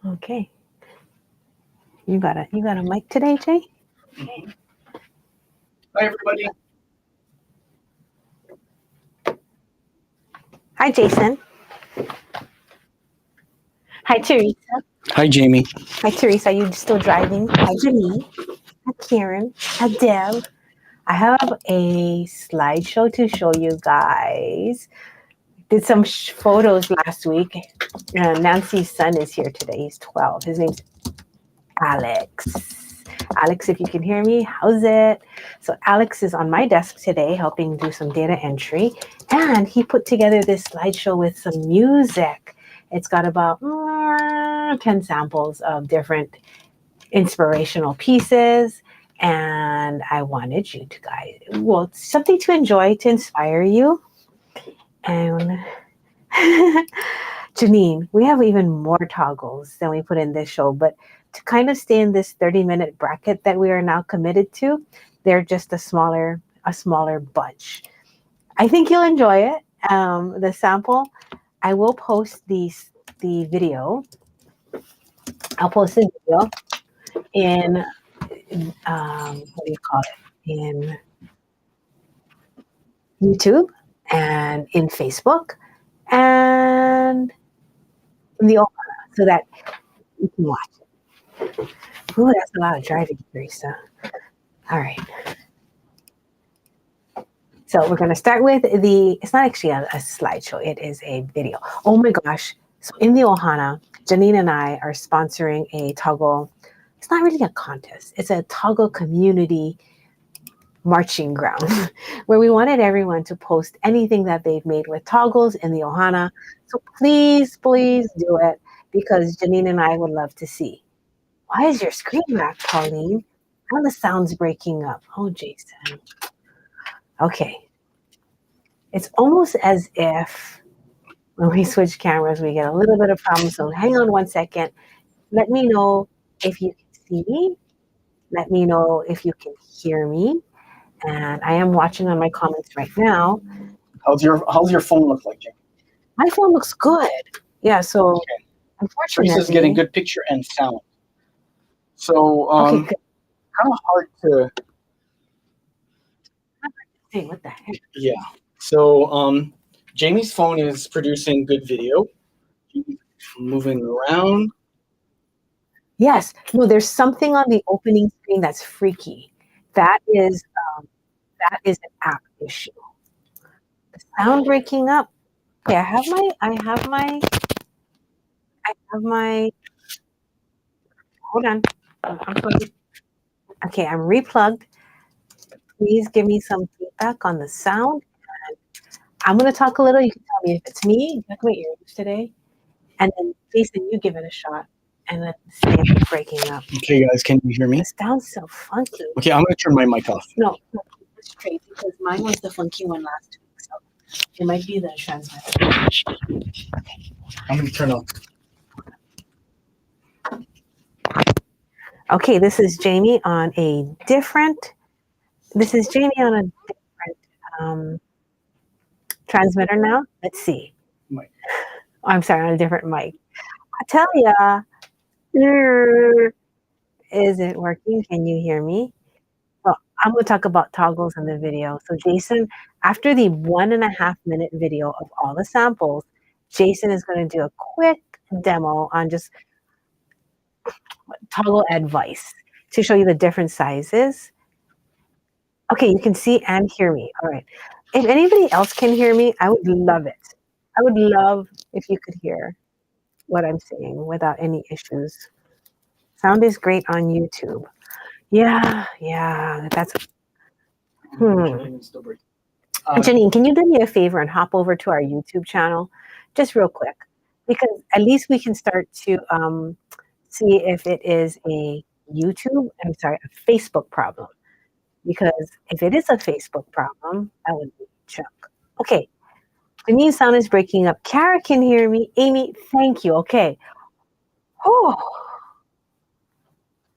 Okay. You got a mic today, Jay? Mhm. Hi, everybody. Hi, Jason. Hi, Teresa. Hi, Jamie. Hi, Teresa. Are you still driving? Hi, Janine. Hi, Karen. Hi, Deb. I have a slideshow to show you guys. Did some photos last week. Nancy's son is here today. He's 12. His name's Alex. Alex, if you can hear me, how's it? So Alex is on my desk today helping do some data entry. And he put together this slideshow with some music. It's got about 10 samples of different inspirational pieces. And I wanted you to guys, well, something to enjoy, to inspire you. And Janine, we have even more toggles than we put in this show, but to kind of stay in this 30-minute bracket that we are now committed to, they're just a smaller bunch. I think you'll enjoy it. The sample, I will post the video. I'll post the video in what do you call it? In YouTube and in Facebook and in the Ohana so that you can watch. Ooh, that's a lot of driving, Teresa. All right. So we're going to start with it's not actually a slideshow, it is a video. Oh my gosh. So in the Ohana, Janine and I are sponsoring a toggle. It's not really a contest, it's a toggle community marching ground where we wanted everyone to post anything that they've made with toggles in the Ohana. So please, please do it because Janine and I would love to see. Why is your screen wrapped, Pauline? How the sound's breaking up. Oh, Jason. Okay. It's almost as if when we switch cameras, we get a little bit of problem. So hang on one second. Let me know if you can see me. Let me know if you can hear me. And I am watching on my comments right now. How's your phone look like, Jamie? My phone looks good. Yeah, so Okay. unfortunately. Teresa's getting good picture and sound. So, Okay, good. kind of hard to. Hey, what the heck? Yeah. So, Jamie's phone is producing good video. Moving around. Yes. No, there's something on the opening screen that's freaky. That is an app issue. The sound breaking up. Okay, hold on. I'm plugged. Okay, I'm replugged. Please give me some feedback on the sound. I'm going to talk a little. You can tell me if it's me. Look at my earrings today. And then, Jason, you give it a shot. And let's see if it's breaking up. Okay, guys, can you hear me? It sounds so funky. Okay, I'm gonna turn my mic off. No, it's straight because mine was the funky one last week. So it might be the transmitter. I'm gonna turn off. Okay, this is Jamie on a different. This is Jamie on a different transmitter now. Let's see. Mic. I'm sorry, on a different mic. I tell ya, is it working? Can you hear me? Well, I'm going to talk about toggles in the video. So Jason, after the 1.5 minute video of all the samples, Jason is going to do a quick demo on just toggle advice to show you the different sizes. Okay, you can see and hear me. All right. If anybody else can hear me, I would love it. I would love if you could hear what I'm saying without any issues. Sound is great on YouTube. Yeah, that's. Janine, can you do me a favor and hop over to our YouTube channel just real quick? Because at least we can start to see if it is a Facebook problem. Because if it is a Facebook problem, that would be a joke. Okay, Janine's sound is breaking up. Kara can hear me. Amy, thank you. Okay. Oh,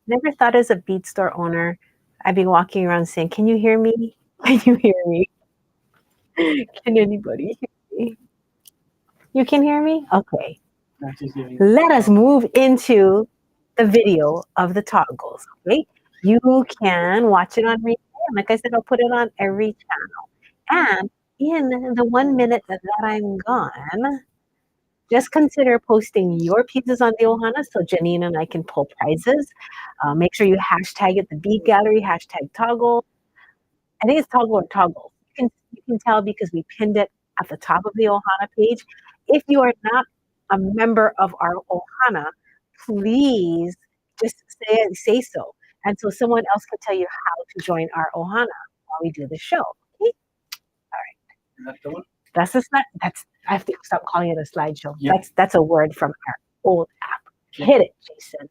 never thought as a bead store owner, I'd be walking around saying, "Can you hear me? Can you hear me? Can anybody hear me? You can hear me? Okay. let us move into the video of the toggles. Okay, you can watch it on replay. Like I said, I'll put it on every channel. And in the 1 minute that I'm gone, just consider posting your pieces on the Ohana so Janine and I can pull prizes. Make sure you hashtag it the Bead Gallery, hashtag toggle. I think it's toggle or toggle. You can tell because we pinned it at the top of the Ohana page. If you are not a member of our Ohana, please just say so. And so someone else can tell you how to join our Ohana while we do the show. Okay? All right. That's the one? That's a slide. I have to stop calling it a slideshow. Yeah. That's a word from our old app. Yeah. Hit it, Jason.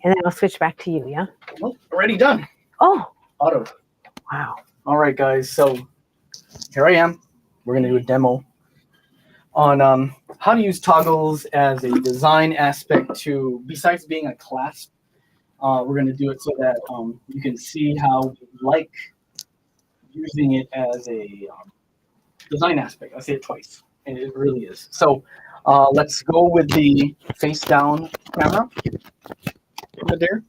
And then I'll switch back to you, yeah? Well, already done. Oh. Auto. Wow. All right, guys. So here I am. We're going to do a demo on how to use toggles as a design aspect to, besides being a clasp, we're going to do it so that you can see how we like using it as a design aspect. I say it twice, and it really is. So let's go with the face down camera. Over there.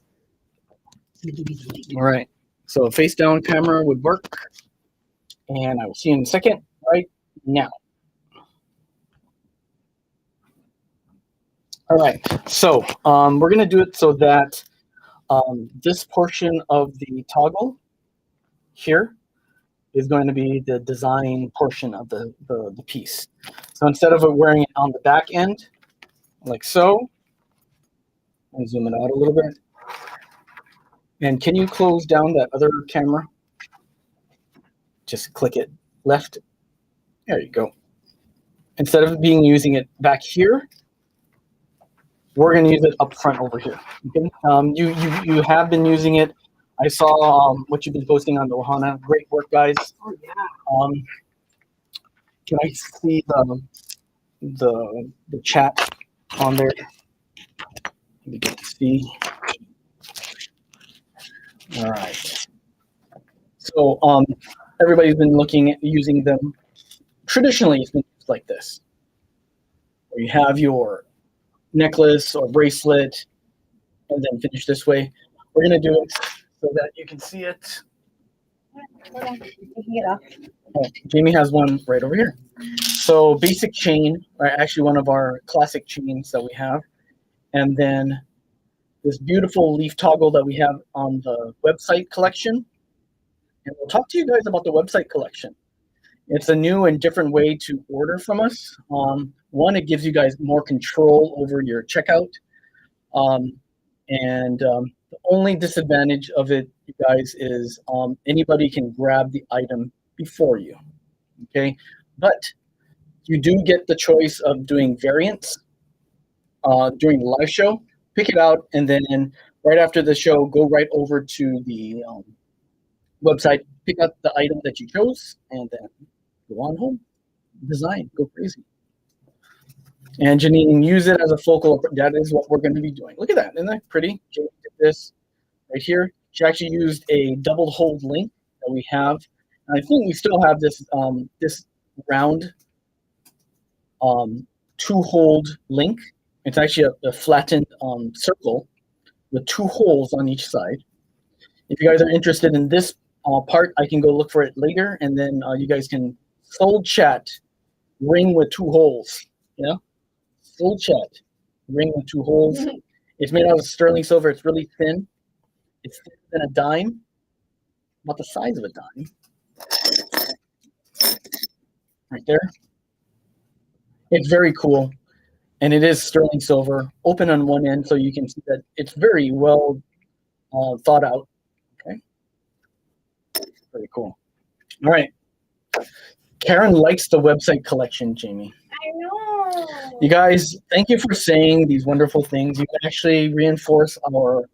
All right. So a face down camera would work. And I will see you in a second right now. All right. So we're going to do it so that this portion of the toggle here is going to be the design portion of the piece. So instead of it wearing it on the back end, like so, and zoom it out a little bit. And can you close down that other camera? Just click it left. There you go. Instead of using it back here, we're going to use it up front over here. Okay? You have been using it. I saw what you've been posting on the Ohana. Great work, guys. Oh, yeah. Can I see the chat on there? We get to see. All right. So everybody's been looking at using them. Traditionally, it's been used like this, where you have your necklace or bracelet, and then finish this way. We're going to do it so that you can see it. Oh, Jamie has one right over here. So basic chain, right? Actually, one of our classic chains that we have. And then this beautiful leaf toggle that we have on the website collection. And we'll talk to you guys about the website collection. It's a new and different way to order from us. One, it gives you guys more control over your checkout. The only disadvantage of it, you guys, is anybody can grab the item before you, okay? But you do get the choice of doing variants during the live show. Pick it out, and then right after the show, go right over to the website, pick out the item that you chose, and then go on home. Design, go crazy. And Janine, use it as a focal. That is what we're going to be doing. Look at that. Isn't that pretty? Janine did this right here. She actually used a double hold link that we have. And I think we still have this this round two-hold link. It's actually a flattened circle with two holes on each side. If you guys are interested in this part, I can go look for it later, and then you guys can soul chat ring with 2 holes. Yeah, full chat ring with 2 holes. It's made out of sterling silver. It's really thin. It's thinner than a dime, about the size of a dime. Right there. It's very cool, and it is sterling silver. Open on one end, so you can see that it's very well thought out. Okay, very cool. All right. Karen likes the website collection, Jamie. I know. You guys, thank you for saying these wonderful things. You actually reinforce our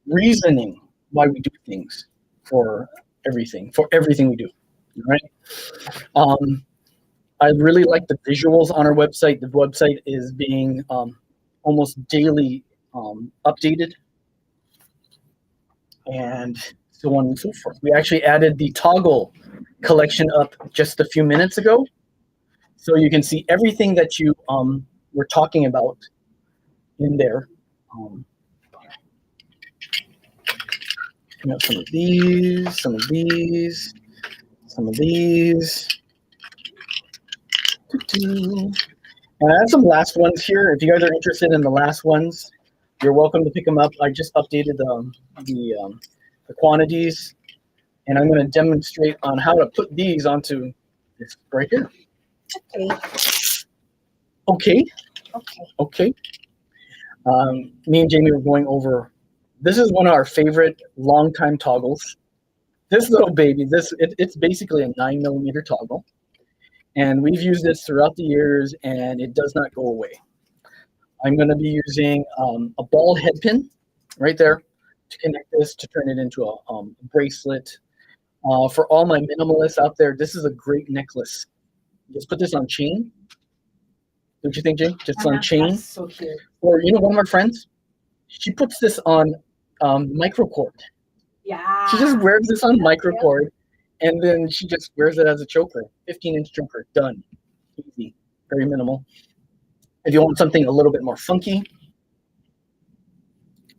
reasoning why we do things for everything we do. All right. I really like the visuals on our website. The website is being almost daily updated, and so on and so forth. We actually added the toggle collection up just a few minutes ago, so you can see everything that you were talking about in there. Some of these, some of these, some of these. And I have some last ones here. If you guys are interested in the last ones, you're welcome to pick them up. I just updated the quantities, and I'm going to demonstrate on how to put these onto this right here. Okay. Me and Jamie were going over. This is one of our favorite long-time toggles. This little baby, it's basically a 9mm toggle. And we've used this throughout the years, and it does not go away. I'm going to be using a ball head pin right there to connect this, to turn it into a bracelet. For all my minimalists out there, this is a great necklace. Just put this on chain. Don't you think, Jay? Just on chain. That's so cute. Or, one of our friends, she puts this on microcord. Yeah. She just wears this on microcord. And then she just wears it as a choker, 15-inch choker, done. Easy, very minimal. If you want something a little bit more funky,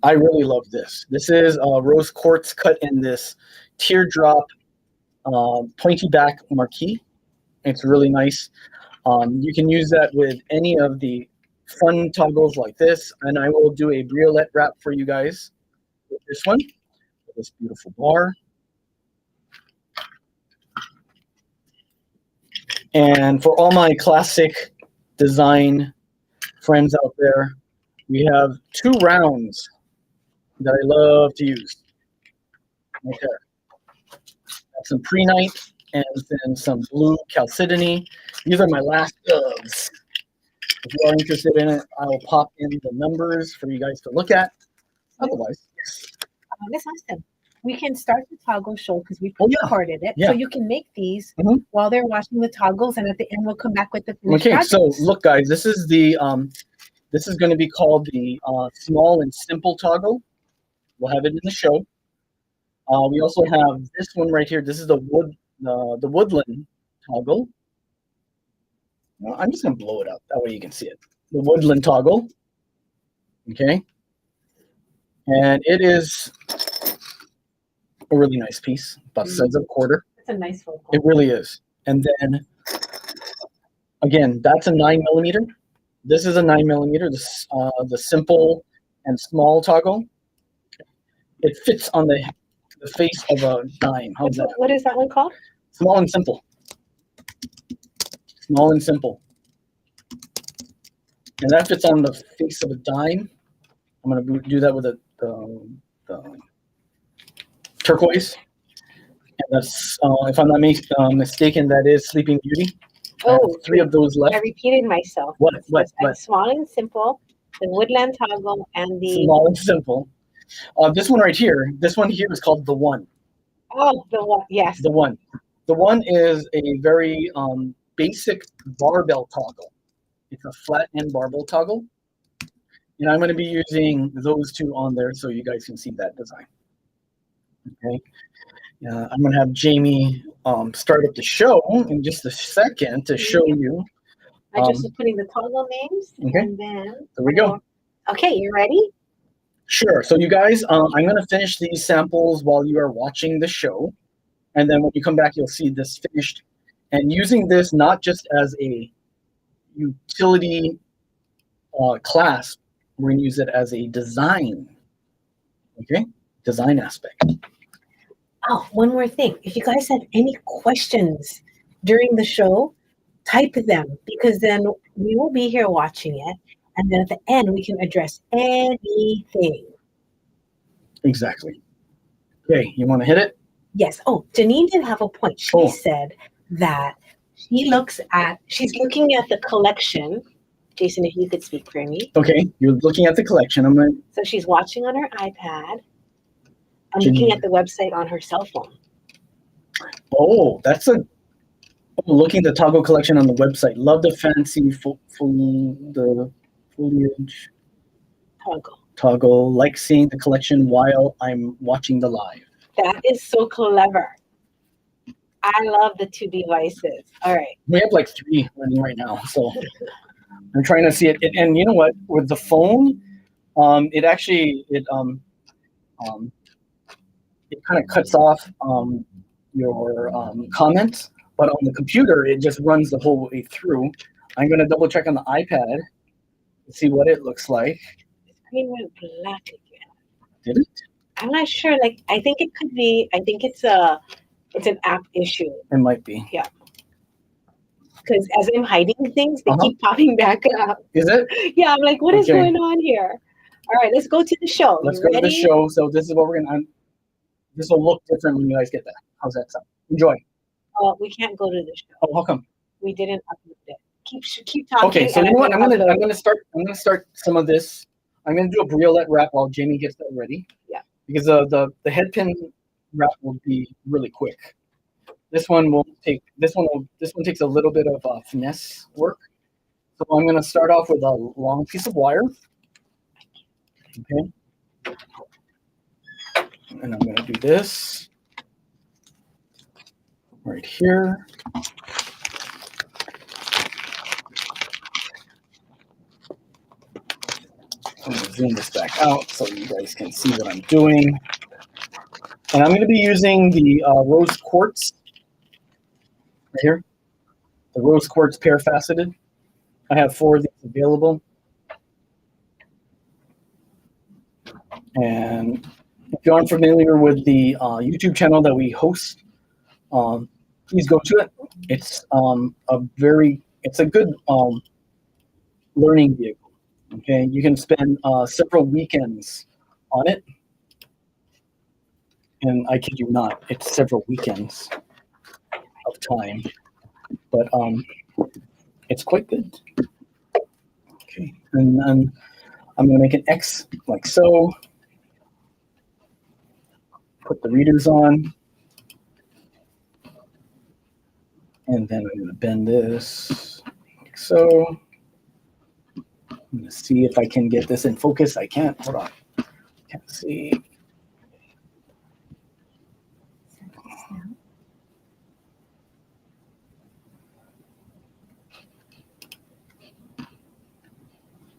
I really love this. This is rose quartz cut in this teardrop pointy back marquee. It's really nice. You can use that with any of the fun toggles like this, and I will do a briolet wrap for you guys with this one, with this beautiful bar. And for all my classic design friends out there, we have 2 rounds that I love to use. Right there. Got some prehnite and then some blue chalcedony. These are my last gloves. If you are interested in it, I will pop in the numbers for you guys to look at. Otherwise, yes. This awesome. We can start the toggle show because we recorded it. Yeah. So you can make these while they're watching the toggles, and at the end we'll come back with the finished Okay, projects. so look guys, this is the this is going to be called the small and simple toggle. We'll have it in the show. We also have this one right here. This is the woodland toggle. Well, I'm just going to blow it up. That way you can see it. The woodland toggle. Okay. And it is a really nice piece, about the size of a quarter. It's a nice one. It really is. And then, again, that's a 9mm. This is a 9mm. This the simple and small toggle. It fits on the face of a dime. How's that? What is that one called? Small and simple. Small and simple. And that fits on the face of a dime. I'm going to do that with the turquoise. And that's, if I'm not mistaken, that is Sleeping Beauty. Oh, 3 of those left. I repeated myself. What? Small and simple, the woodland toggle, and the Small and simple. This one right here, this one here is called the One. Oh, the one, yes. The One. The One is a very basic barbell toggle. It's a flat end barbell toggle. And I'm going to be using those 2 on there so you guys can see that design. Okay. I'm going to have Jamie start up the show in just a second to show you. I just was putting the toggle names. Okay. And then There we go. Okay, you ready? Sure. So you guys, I'm going to finish these samples while you are watching the show. And then when you come back, you'll see this finished. And using this not just as a utility clasp, we're going to use it as a design, okay? Design aspect. Oh, one more thing. If you guys have any questions during the show, type them because then we will be here watching it. And then at the end, we can address anything. Exactly. Okay, you want to hit it? Yes. Oh, Janine did have a point. She said that she's looking at the collection. Jason, if you could speak for me. Okay, you're looking at the collection. So she's watching on her iPad and looking at the website on her cell phone. Oh, looking at the toggle collection on the website. Love the fancy the foliage. Toggle. Like seeing the collection while I'm watching the live. That is so clever. I love the two devices. All right. We have like 3 running right now, so I'm trying to see it. And you know what? With the phone, it kind of cuts off your comments, but on the computer, it just runs the whole way through. I'm going to double check on the iPad to see what it looks like. The screen went black again. Did it? I'm not sure. Like, I think it could be. I think it's an app issue. It might be. Yeah. Because as I'm hiding things, they keep popping back up. Is it? Yeah. I'm like, what is going on here? All right, let's go to the show. Let's go to the show. So this is what we're gonna. This will look different when you guys get that. How's that sound? Enjoy. Oh, we can't go to the show. Oh, how come? We didn't upload it. Keep talking. Okay, so you know what? I'm gonna start some of this. I'm gonna do a briolet wrap while Jamie gets that ready. Yeah. Because the head pin wrap will be really quick. This one takes a little bit of finesse work. So I'm gonna start off with a long piece of wire. Okay. And I'm gonna do this right here. I'm going to zoom this back out so you guys can see what I'm doing. And I'm going to be using the rose quartz right here. The rose quartz pair faceted. I have 4 of these available. And if you aren't familiar with the YouTube channel that we host, please go to it. It's a good learning vehicle. Okay, you can spend several weekends on it, and I kid you not, it's several weekends of time, but it's quite good. Okay, and then I'm going to make an X like so. Put the readers on, and then I'm going to bend this like so. I'm going to see if I can get this in focus. I can't. Hold on. Can't see.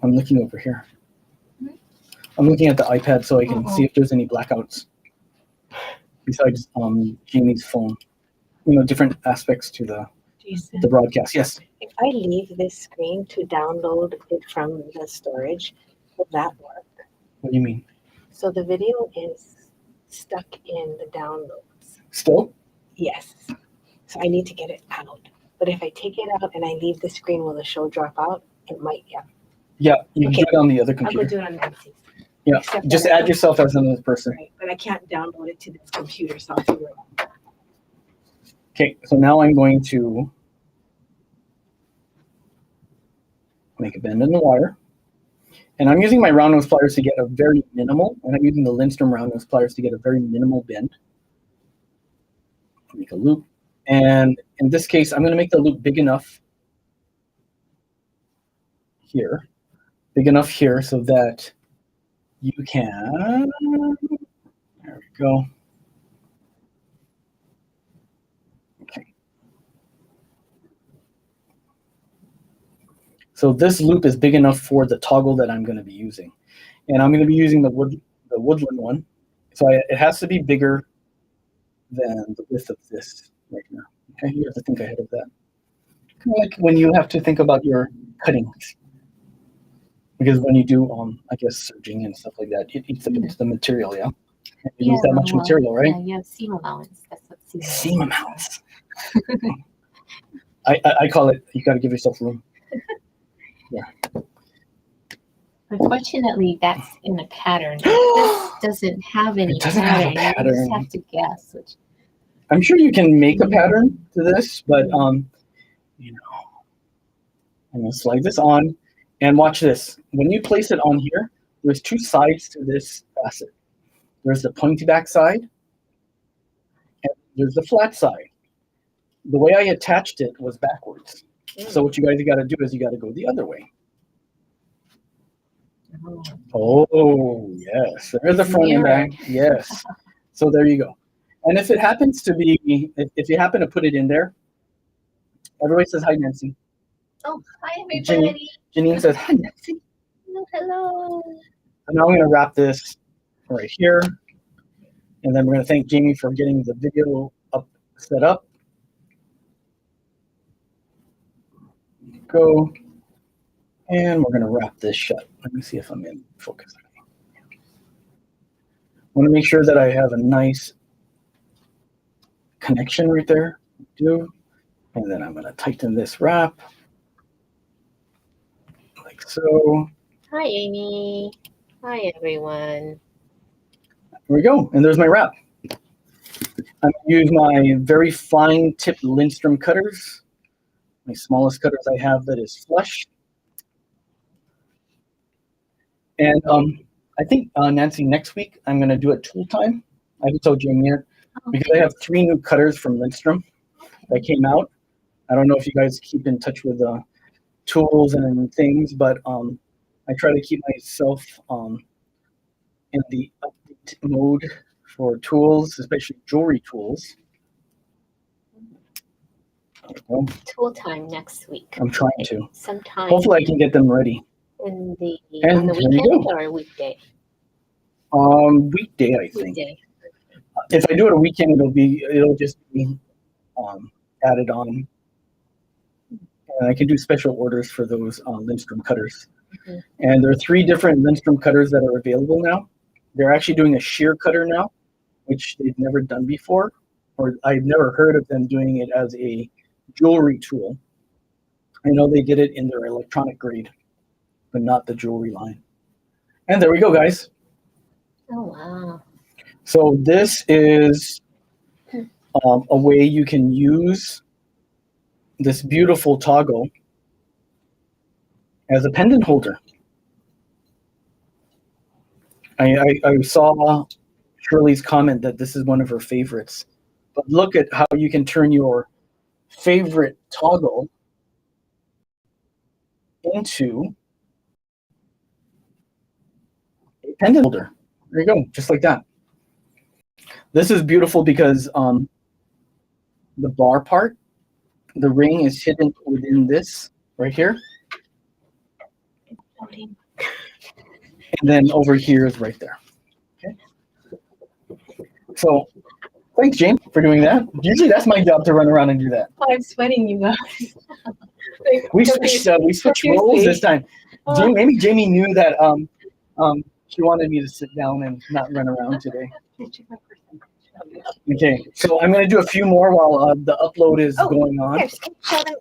I'm looking over here. I'm looking at the iPad so I can see if there's any blackouts besides Jamie's phone. You know, different aspects to the broadcast. Yes. If I leave this screen to download it from the storage, will that work? What do you mean? So the video is stuck in the downloads. Still? Yes. So I need to get it out. But if I take it out and I leave the screen, will the show drop out? It might, yeah. Yeah, you can do it on the other computer. I'll go do it on Nancy's. Yeah, just add yourself as another person. Right, but I can't download it to this computer, so I'll figure it out. Okay, so now I'm going to make a bend in the wire. And I'm using my round nose pliers to get a very minimal, and I'm using the Lindstrom round nose pliers to get a very minimal bend. Make a loop. And in this case, I'm going to make the loop big enough here. Big enough here so that you can, there we go. Okay. So this loop is big enough for the toggle that I'm going to be using. And I'm going to be using the woodland one. So it has to be bigger than the width of this right now. Okay, you have to think ahead of that. Kind of like when you have to think about your cuttings. Because when you do, I guess, serging and stuff like that, it eats up into the material, yeah? You use that much material, right? Yeah, you have seam allowance. That's what Seam allowance. I call it, you got to give yourself room. Yeah. Unfortunately, that's in a pattern. This doesn't have any pattern. You just have to guess. Which I'm sure you can make a pattern to this, but you know, I'm gonna slide this on, and watch this. When you place it on here, there's two sides to this facet. There's the pointy back side, and there's the flat side. The way I attached it was backwards. So what you guys got to do is you got to go the other way. Oh, yes. There's the front and back. Yes. So there you go. And if it happens to be, if you happen to put it in there, everybody says hi, Nancy. Oh, hi, everybody. Janine says hi, Nancy. Hello. And now I'm going to wrap this right here. And then we're going to thank Jamie for getting the video set up. Go. And we're going to wrap this shut. Let me see if I'm in focus. I want to make sure that I have a nice connection right there. Do. And then I'm going to tighten this wrap. Like so. Hi, Amy. Hi, everyone. There we go. And there's my wrap. I'm going to use my very fine tipped Lindstrom cutters. My smallest cutters I have that is flush. And I think, Nancy, next week I'm going to do a tool time. I haven't told Jamie yet, because I have 3 new cutters from Lindstrom that came out. I don't know if you guys keep in touch with tools and things, but I try to keep myself in the update mode for tools, especially jewelry tools. Tool time next week. I'm trying to. Sometime. Hopefully I can get them ready. On the And weekend or weekday? Weekday, I think. Weekday. If I do it a weekend, it'll just be added on. And I can do special orders for those Lindstrom cutters. Mm-hmm. And there are 3 different Lindstrom cutters that are available now. They're actually doing a shear cutter now, which they've never done before, or I've never heard of them doing it as a jewelry tool. I know they did it in their electronic grade, but not the jewelry line. And there we go, guys. Oh, wow. So this is a way you can use this beautiful toggle as a pendant holder. I saw Shirley's comment that this is one of her favorites. But look at how you can turn your favorite toggle into a pendant holder. There you go, just like that. This is beautiful because the bar part, the ring is hidden within this right here. And then over here is right there. Okay. So thanks, Jane, for doing that. Usually that's my job to run around and do that. Oh, I'm sweating, you guys. We switched roles this time. Maybe Jamie knew that she wanted me to sit down and not run around today. Okay, so I'm going to do a few more while the upload is going on. Here, can you show them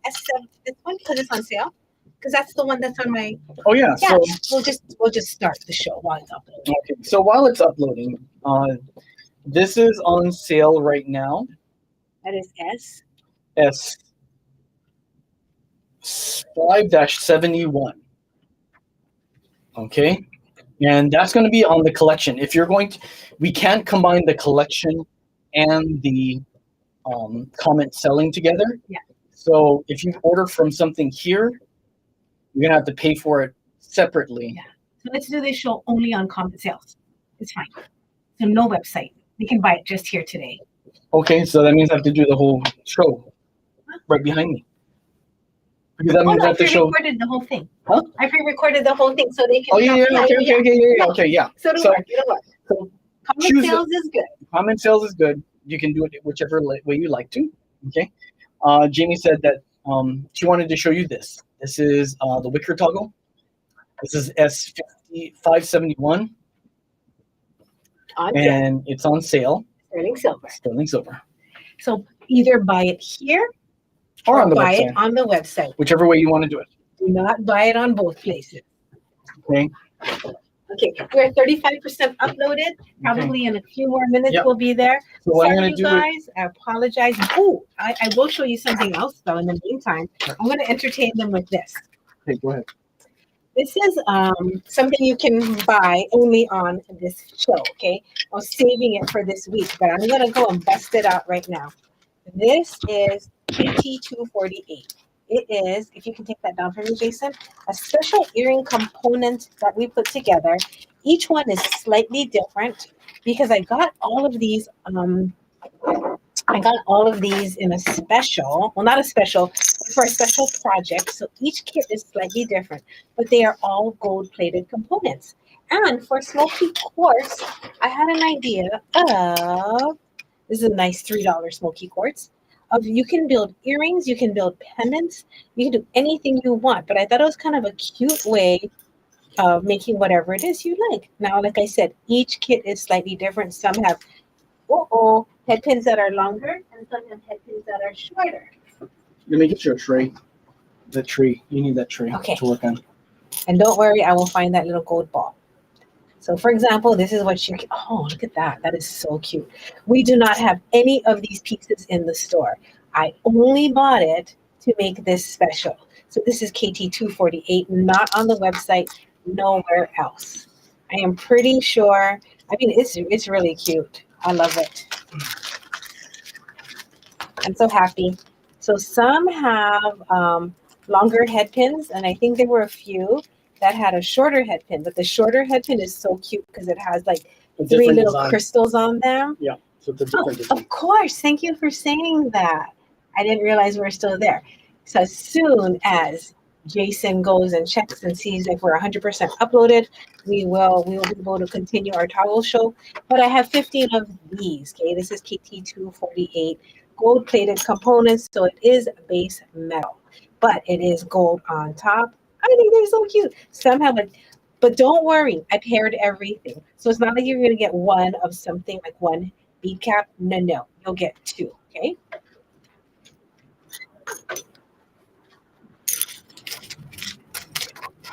this one because it's on sale? Because that's the one that's on my. Oh yeah. Yeah. So we'll just start the show while it's uploading. okay. So while it's uploading, this is on sale right now. That is S 5-71. Okay, and that's going to be on the collection. If you're going to, we can't combine the collection and the comment selling together. Yeah. So if you order from something here, you're gonna have to pay for it separately. Yeah. So let's do this show only on comment sales. It's fine. So no website. You can buy it just here today. Okay, so that means I have to do the whole show right behind me. Because that means I have to show. I pre-recorded the whole thing. Huh? I pre-recorded the whole thing so they can. Oh yeah, okay, yeah. So it'll work. It'll work. So Comment sales is good. Comment sales is good. you can do it whichever way you like to. Okay. Jamie said that she wanted to show you this. This is the wicker toggle. This is S571, and it's on sale. Sterling silver. Sterling silver. So either buy it here Or on the buy website. it on the website. Whichever way you want to do it. Do not buy it on both places. Okay. Okay, we're 35% uploaded. Probably in a few more minutes we'll be there. So what I'm Sorry, going to you do guys. I apologize. Oh, I will show you something else though. In the meantime, I'm going to entertain them with this. Okay, go ahead. This is something you can buy only on this show. Okay, I was saving it for this week, but I'm going to go and bust it out right now. This is KT248. It is, if you can take that down for me, Jason, a special earring component that we put together. Each one is slightly different because I got all of these. I got all of these in a special, well, not a special, but for a special project. So each kit is slightly different, but they are all gold-plated components. And for smoky quartz, I had an idea of, this is a nice $3 smoky quartz. You can build earrings, you can build pendants, you can do anything you want. But I thought it was kind of a cute way of making whatever it is you like. Now, like I said, each kit is slightly different. Some have head pins that are longer, and some have head pins that are shorter. Let me get you a tray. The tree. You need that tray to work on. And don't worry, I will find that little gold ball. So for example, this is what you can, oh, look at that. That is so cute. We do not have any of these pieces in the store. I only bought it to make this special. So this is KT248, not on the website, nowhere else. I am pretty sure, I mean, it's really cute. I love it. I'm so happy. So some have longer head pins, and I think there were a few that had a shorter head pin, but the shorter head pin is so cute because it has like 3 little crystals on them. Yeah, so it's a different design. Of course, thank you for saying that. I didn't realize we're still there. So as soon as Jason goes and checks and sees if we're 100% uploaded, we will be able to continue our toggle show. But I have 15 of these. Okay, this is KT248 gold-plated components, so it is base metal, but it is gold on top. I think they're so cute. Some have like, but don't worry, I paired everything. So it's not like you're gonna get one of something like one bead cap. No, you'll get 2, okay?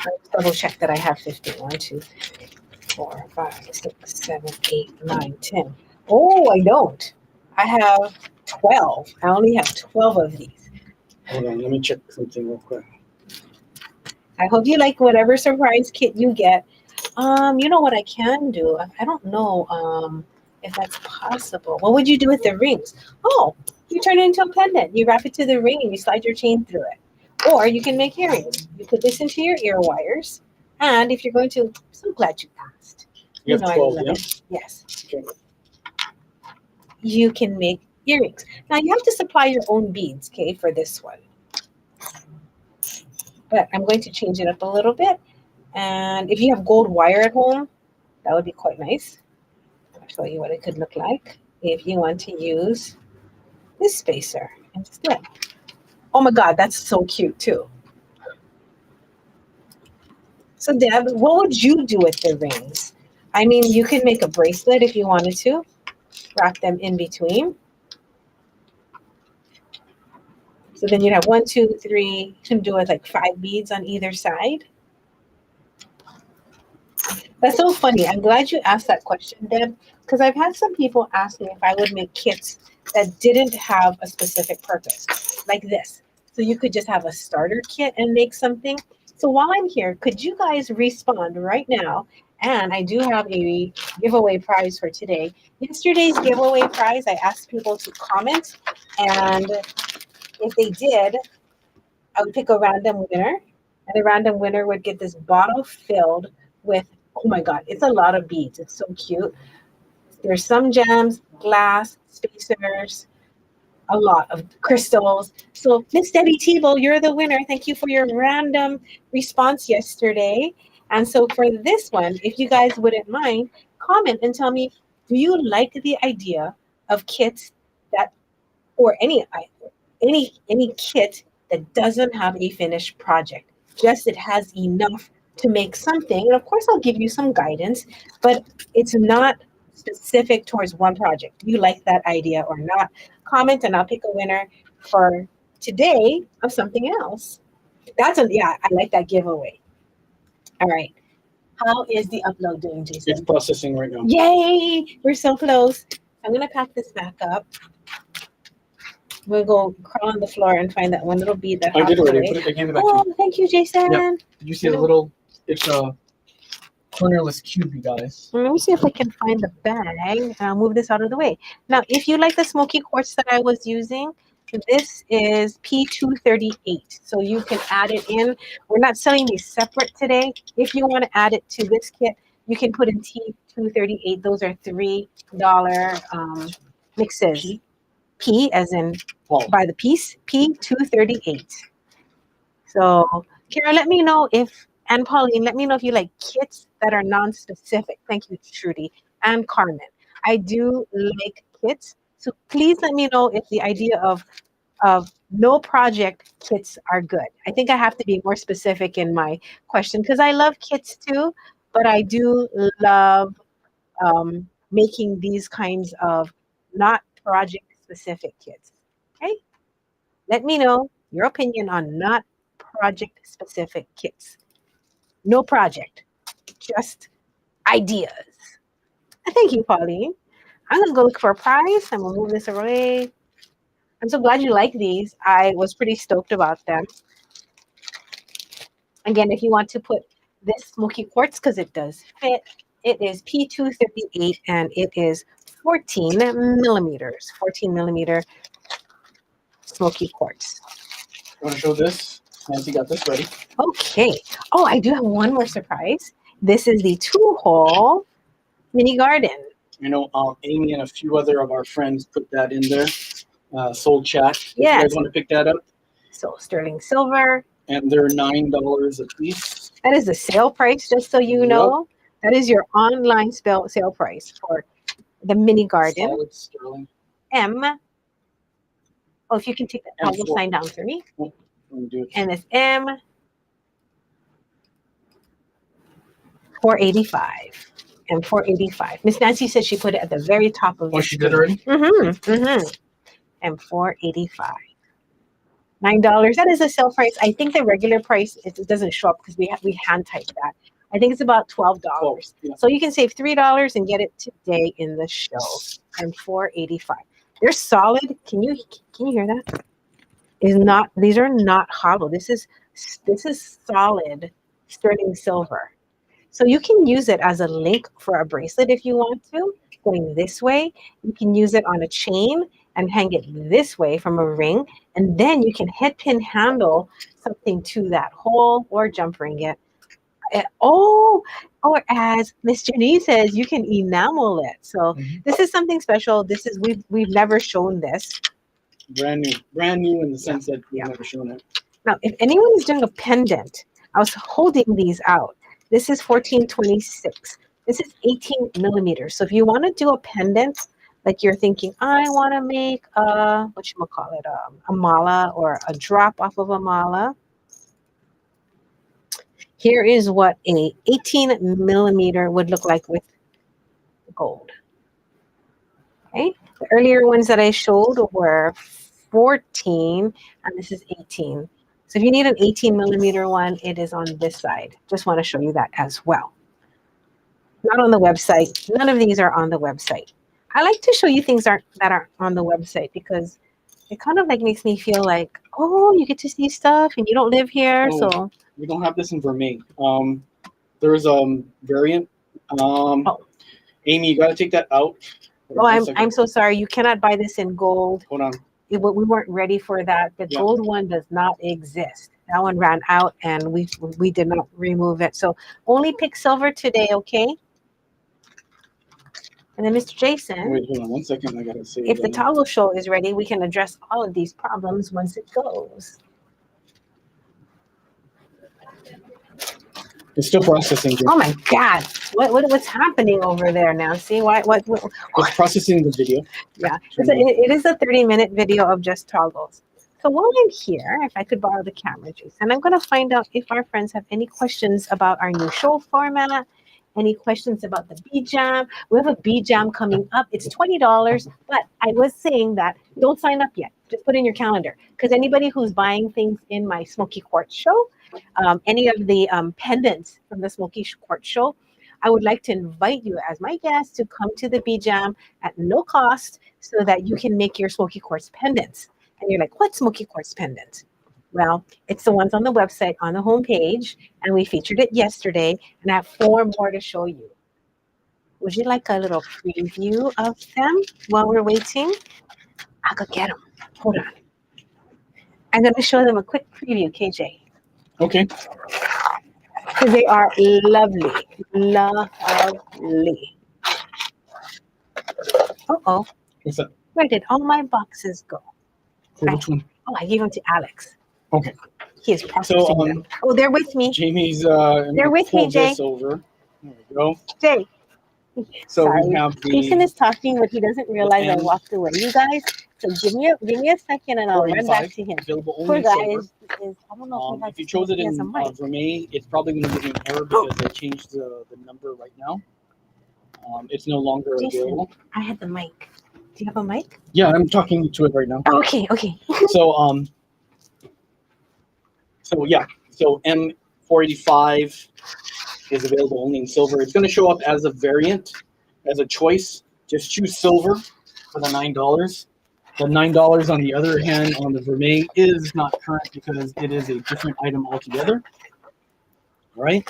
Let's double check that I have 15. 1, 2, 3, 4, 5, 6, 7, 8, 9, 10. Oh, I don't. I have 12. I only have 12 of these. Hold on, let me check something real quick. I hope you like whatever surprise kit you get. You know what I can do? I don't know if that's possible. What would you do with the rings? Oh, you turn it into a pendant. You wrap it to the ring and you slide your chain through it. Or you can make earrings. You put this into your ear wires. And if you're going to, I'm so glad you asked. You have 12, yeah? Yes. Okay. You can make earrings. Now you have to supply your own beads, okay, for this one. But I'm going to change it up a little bit. And if you have gold wire at home, that would be quite nice. I'll show you what it could look like if you want to use this spacer instead. Oh my God, that's so cute too. So Deb, what would you do with the rings? I mean, you can make a bracelet if you wanted to. Wrap them in between. So then you'd have 1, 2, 3, you can do it like 5 beads on either side. That's so funny. I'm glad you asked that question, Deb, because I've had some people ask me if I would make kits that didn't have a specific purpose, like this. So you could just have a starter kit and make something. So while I'm here, could you guys respond right now? And I do have a giveaway prize for today. Yesterday's giveaway prize, I asked people to comment, and if they did, I would pick a random winner, and the random winner would get this bottle filled with, oh my God, it's a lot of beads. It's so cute. There's some gems, glass, spacers, a lot of crystals. So Miss Debbie Tebow, you're the winner. Thank you for your random response yesterday. And so for this one, if you guys wouldn't mind, comment and tell me, do you like the idea of kits that, or any kit that doesn't have a finished project. Just it has enough to make something. And of course, I'll give you some guidance, but it's not specific towards one project. Do you like that idea or not? Comment and I'll pick a winner for today of something else. Yeah, I like that giveaway. All right. How is the upload doing, Jason? It's processing right now. Yay! We're so close. I'm gonna pack this back up. We'll go crawl on the floor and find that one little bead that I did already. away. Put it again back. Oh, thank you, Jason. Yeah. Did you see the little? It's a cornerless cube, you guys. Let me see if I can find the bag. I'll move this out of the way. Now, if you like the smoky quartz that I was using, this is P238. So you can add it in. We're not selling these separate today. If you want to add it to this kit, you can put in T238. Those are $3 mixes. P as in by the piece, P238. So, Kara, let me know if, and Pauline, let me know if you like kits that are non-specific. Thank you, Trudy and Carmen. I do like kits. So please let me know if the idea of no project kits are good. I think I have to be more specific in my question because I love kits too, but I do love making these kinds of not project specific kits. Okay? Let me know your opinion on not project specific kits. No project, just ideas. Thank you, Pauline. I'm gonna go look for a prize. I'm gonna move this away. I'm so glad you like these. I was pretty stoked about them. Again, if you want to put this smoky quartz, because it does fit, it is P238 and it is 14 millimeters. 14 millimeter smoky quartz. You want to show this? Nancy got this ready. Okay. Oh, I do have one more surprise. This is the 2-hole mini garden. You know, Amy and a few other of our friends put that in there. Sold chat. If you Yes. guys want to pick that up. So sterling silver. And they're $9 a piece. That is the sale price, just so you know. That is your online sale price for the mini garden. Solid sterling. M. Oh, if you can take that toggle sign down for me. Oh, let me do it. And it's M. 485. And 485. Miss Nancy said she put it at the very top of the she did already? And 485. $9. That is a sale price. I think the regular price it doesn't show up because we hand type that. I think it's about $12. Yeah. So you can save $3 and get it today in the show. And 485. They're solid. Can you hear that? These are not hollow. This is solid sterling silver. So you can use it as a link for a bracelet if you want to, going this way. You can use it on a chain and hang it this way from a ring. And then you can head pin handle something to that hole or jump ring it. Or as Miss Jenny says, you can enamel it. So this is something special. This is we've never shown this. Brand new in the sense that we've never shown it. Now, if anyone is doing a pendant, I was holding these out. This is 1426. This is 18 millimeters. So if you want to do a pendant, like you're thinking, I want to make a mala or a drop off of a mala. Here is what a 18 millimeter would look like with gold. Okay. The earlier ones that I showed were 14, and this is 18. So if you need an 18 millimeter one, it is on this side. Just want to show you that as well. Not on the website. None of these are on the website. I like to show you things that are on the website because it kind of like makes me feel like, oh, you get to see stuff and you don't live here. So we don't have this in Vermeil. There's variant. Amy, you got to take that out. Oh, I'm so sorry. You cannot buy this in gold. Hold on. We weren't ready for that. The gold one does not exist. That one ran out and we did not remove it. So only pick silver today, okay? And then Mr. Jason. Wait, hold on 1 second. I gotta see. If the toggle show is ready, we can address all of these problems once it goes. It's still processing. Oh my God! What's happening over there, Nancy? What? It's processing the video. Yeah, it is a 30-minute video of just toggles. So while I'm here, if I could borrow the camera, Jason, I'm going to find out if our friends have any questions about our new show format, any questions about the Bead Jam. We have a Bead Jam coming up. It's $20, but I was saying that don't sign up yet. Just put in your calendar, because anybody who's buying things in my Smoky Quartz show, any of the pendants from the Smoky Quartz show, I would like to invite you as my guest to come to the Bead Jam at no cost so that you can make your Smoky Quartz pendants. And you're like, what Smoky Quartz pendant? Well, it's the ones on the website on the homepage, and we featured it yesterday, and I have 4 more to show you. Would you like a little preview of them while we're waiting? I'll go get them. Hold on. I'm going to show them a quick preview, KJ. Okay. Because they are lovely. Lovely. Uh-oh. What's that? Where did all my boxes go? Which one? Oh, I gave them to Alex. Okay. He is processing them. Oh, they're with me. Jamie's. They're with me, Jay. This over. There we go. Jay. So Sorry. we have the. Jason is talking, but he doesn't realize I walked away. You guys, so give me a second, and I'll run back to him. Available only Poor in guy silver. is I don't know If you chose it in vermeil, it's probably going to give you an error because they changed the number right now. It's no longer Jason, available. I had the mic. Do you have a mic? Yeah, I'm talking to it right now. Oh, okay. So M485 is available only in silver. It's going to show up as a variant, as a choice. Just choose silver for the $9. The $9, on the other hand, on the vermeil is not current because it is a different item altogether. All right.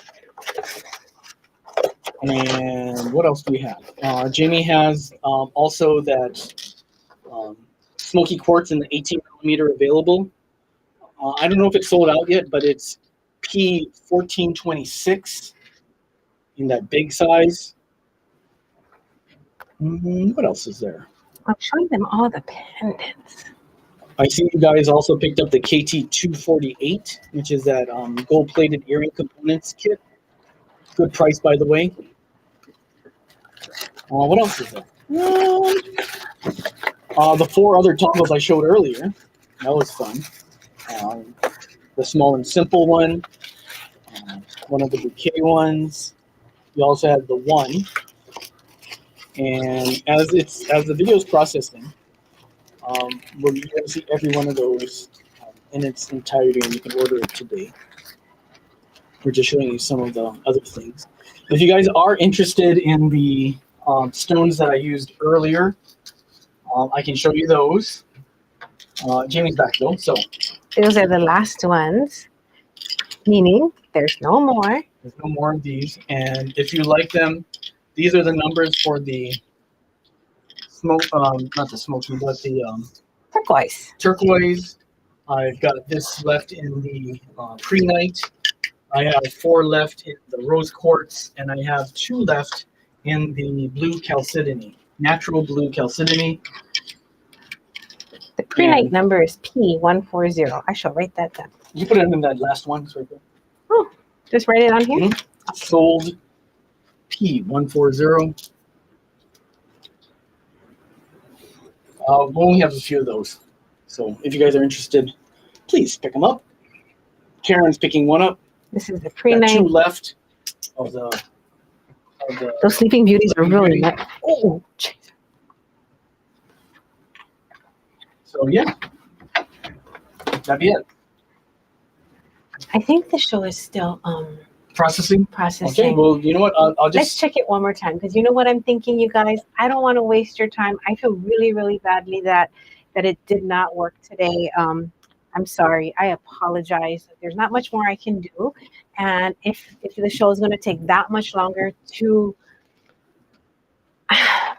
And what else do we have? Jamie has also that Smoky Quartz in the 18mm available. I don't know if it's sold out yet, but it's P1426 in that big size. What else is there? I'm showing them all the pendants. I see you guys also picked up the KT248, which is that gold-plated earring components kit. Good price, by the way. What else is there? The 4 other toggles I showed earlier. That was fun. The small and simple one. One of the bouquet ones. You also have the 1. And as the video is processing, we're going to see every one of those in its entirety, and you can order it today. We're just showing you some of the other things. If you guys are interested in the stones that I used earlier, I can show you those. Jamie's back though, so Those are the last ones, meaning there's no more. There's no more of these. And if you like them, these are the numbers for the smoke, not the smoky, but the Turquoise. turquoise. I've got this left in the pre-night. I have 4 left in the rose quartz, and I have 2 left in the blue chalcedony, natural blue chalcedony. The pre-night number is P140. I shall write that down. You put it in that last one, it's right there. Oh, just write it on here? Mm-hmm. Sold P140. We only have a few of those. So if you guys are interested, please pick them up. Karen's picking one up. This is the Got pre-night. 2 left of the Those Sleeping Beauties are really nice. Oh, jeez. So yeah, that'd be it. I think the show is still Processing. processing. Okay. Well, you know what? I'll Let's just check it one more time, because you know what I'm thinking, you guys? I don't want to waste your time. I feel really, really badly that it did not work today. I'm sorry. I apologize. There's not much more I can do. And if the show is going to take that much longer to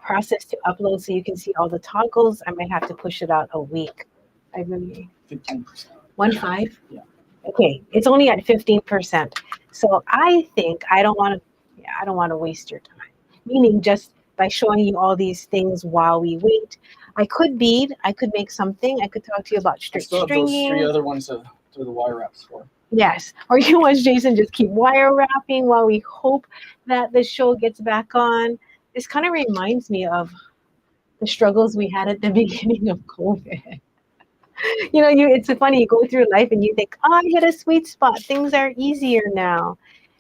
process, to upload so you can see all the toggles, I might have to push it out a week. I really 15%. 1.5? Yeah. Okay, it's only at 15%. So I think I don't want to waste your time. Meaning, just by showing you all these things while we wait, I could bead, I could make something, I could talk to you about I still have those 3 stringing. other ones to do the wire wraps for. Yes. Or you watch Jason just keep wire wrapping while we hope that the show gets back on. This kind of reminds me of the struggles we had at the beginning of COVID. It's funny, you go through life and you think, oh, I hit a sweet spot. Things are easier now.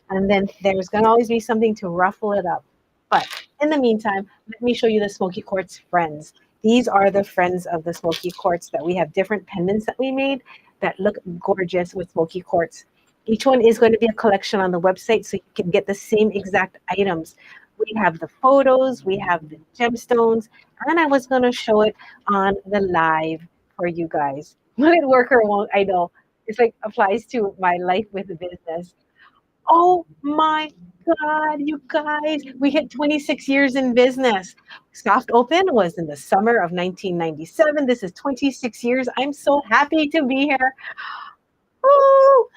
And then there's going to always be something to ruffle it up. But in the meantime, let me show you the Smoky Quartz friends. These are the friends of the Smoky Quartz that we have different pendants that we made that look gorgeous with Smoky Quartz. Each one is going to be a collection on the website so you can get the same exact items. We have the photos, we have the gemstones, and I was going to show it on the live for you guys. Will it work or won't? I know. It's like applies to my life with the business. Oh my God, you guys, we hit 26 years in business. Soft Open was in the summer of 1997. This is 26 years. I'm so happy to be here. Oh,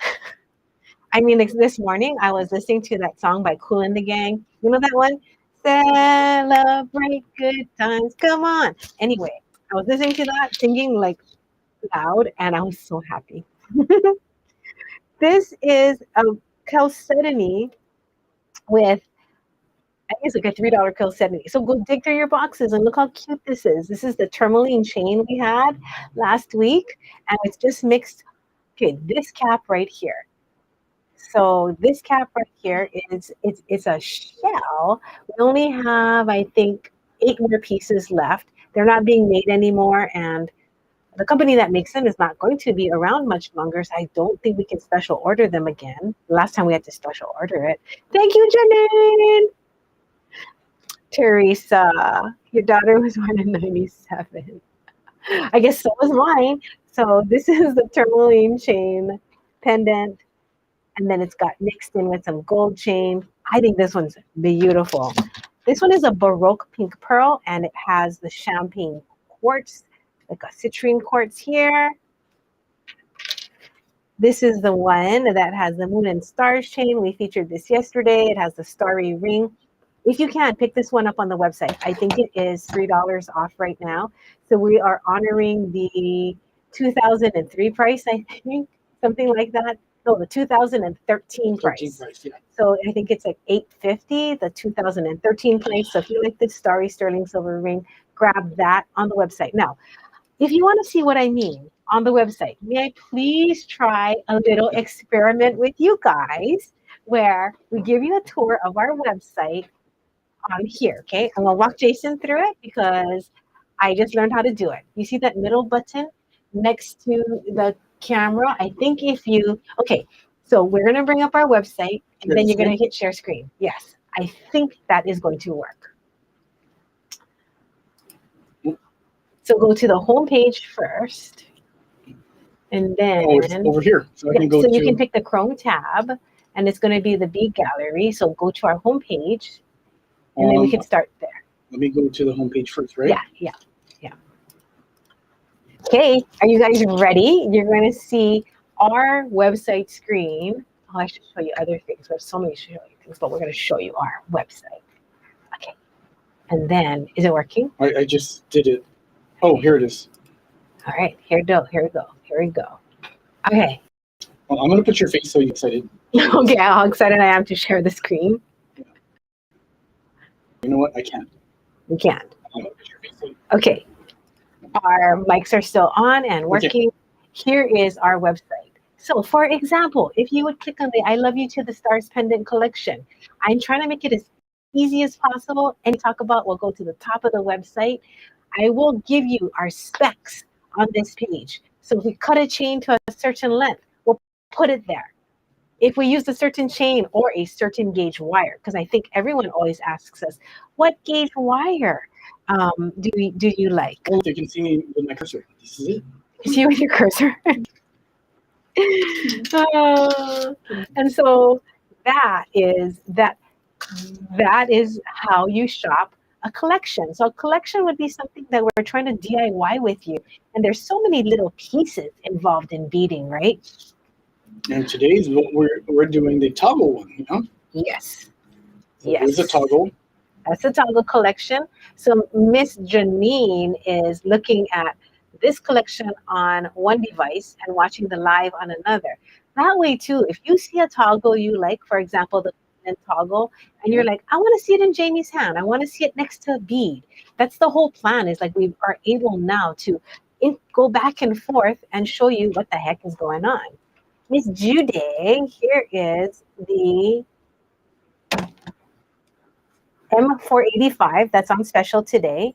I mean, this morning I was listening to that song by Kool and the Gang. You know that one? Celebrate good times. Come on. Anyway, I was listening to that, singing like loud, and I was so happy. This is a chalcedony with, I guess, like a $3 chalcedony. So go dig through your boxes and look how cute this is. This is the tourmaline chain we had last week, and it's just mixed. Okay, this cap right here. So this cap right here it's a shell. We only have, I think, 8 more pieces left. They're not being made anymore, and the company that makes them is not going to be around much longer, so I don't think we can special order them again. Last time we had to special order it. Thank you, Janine. Teresa, your daughter was born in 97. I guess so was mine. So this is the tourmaline chain pendant, and then it's got mixed in with some gold chain. I think this one's beautiful. This one is a Baroque pink pearl, and it has the champagne quartz, like a citrine quartz here. This is the one that has the moon and stars chain. We featured this yesterday. It has the starry ring. If you can, pick this one up on the website. I think it is $3 off right now. So we are honoring the 2003 price, I think, something like that. No, the 2013 price. Yeah. So I think it's like $850, the 2013 price. So if you like this starry sterling silver ring, grab that on the website. Now, if you want to see what I mean on the website, may I please try a little experiment with you guys where we give you a tour of our website on here, okay? I'm gonna walk Jason through it because I just learned how to do it. You see that middle button next to the camera? I think okay, so we're gonna bring up our website and then you're gonna hit share screen. Yes, I think that is going to work. So go to the home page first, and then it's over here. So I can go so you can pick the Chrome tab, and it's going to be the Bead Gallery. So go to our home page, and then we can start there. Let me go to the home page first, right? Yeah. Okay, are you guys ready? You're going to see our website screen. Oh, I should show you other things. There's so many things, but we're going to show you our website. Okay, and then is it working? I just did it. Oh, here it is. All right, here we go. Okay. Well, I'm going to put your face so you're excited. Okay, how excited I am to share the screen. You know what? I can't. You can't. I'm going to put your face so Okay. Our mics are still on and working. Okay. Here is our website. So, for example, if you would click on the I Love You to the Stars pendant collection, I'm trying to make it as easy as possible. And talk about, we'll go to the top of the website. I will give you our specs on this page. So if we cut a chain to a certain length, we'll put it there. If we use a certain chain or a certain gauge wire, because I think everyone always asks us, what gauge wire do you like? well, you can see me with my cursor. This is it. You see with your cursor? And so that is how you shop a collection. So a collection would be something that we're trying to DIY with you. And there's so many little pieces involved in beading, right? And today's what we're doing the toggle one, you know? Yes. So yes. There's a toggle. That's a toggle collection. So Miss Janine is looking at this collection on one device and watching the live on another. That way too, if you see a toggle you like, for example, the toggle, and you're like, I want to see it in Jamie's hand. I want to see it next to a bead. That's the whole plan. Is like we are able now to go back and forth and show you what the heck is going on. Miss Judy, here is the M485 that's on special today.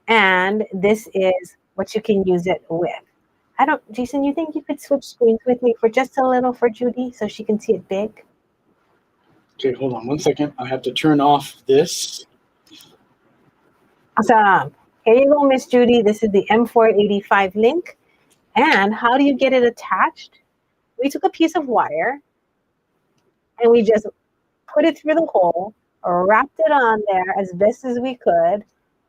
And this is what you can use it with. Jason, you think you could switch screens with me for just a little for Judy so she can see it big? Okay, hold on 1 second. I have to turn off this. Awesome. Here you go, Miss Judy. This is the M485 link. And how do you get it attached? We took a piece of wire and we just put it through the hole, wrapped it on there as best as we could,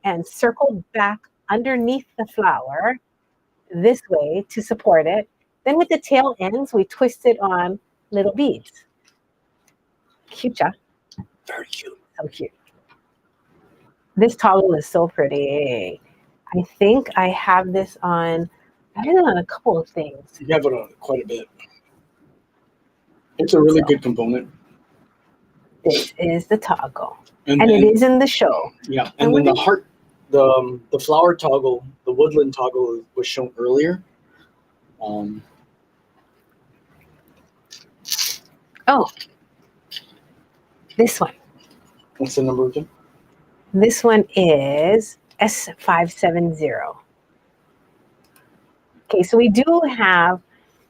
and circled back underneath the flower this way to support it. Then with the tail ends, we twisted on little beads. Cute, yeah? Very cute. So cute. This toggle is so pretty. I think I have this on, I have it on a couple of things. You have it on quite a bit. It's a really good component. This is the toggle. And it is in the show. Yeah, and then the heart, the flower toggle, the woodland toggle was shown earlier. Oh, this one. What's the number again? This one is S570. Okay, so we do have,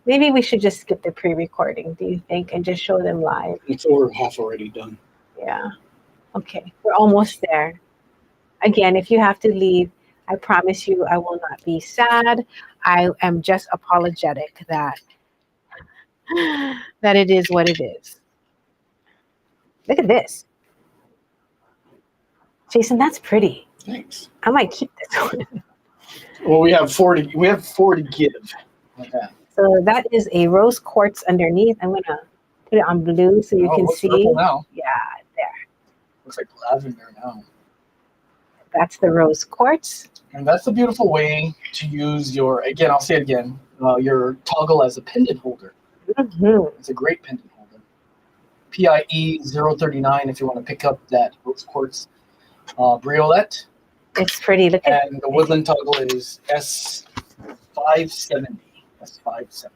maybe we should just skip the pre-recording, do you think, and just show them live? It's over half already done. Yeah. Okay, we're almost there. Again, if you have to leave, I promise you I will not be sad. I am just apologetic that it is what it is. Look at this. Jason, that's pretty. Thanks. I might keep this one. Well, we have 40. We have 4 to give. Like that. So that is a rose quartz underneath. I'm gonna put it on blue so you can see. Purple now. Yeah, there. Looks like lavender now. That's the rose quartz. And that's a beautiful way to use your, again, I'll say it again, your toggle as a pendant holder. Mm-hmm. It's a great pendant holder. PIE 039 if you want to pick up that rose quartz briolette. It's pretty. Look at And the woodland toggle is S570. S570.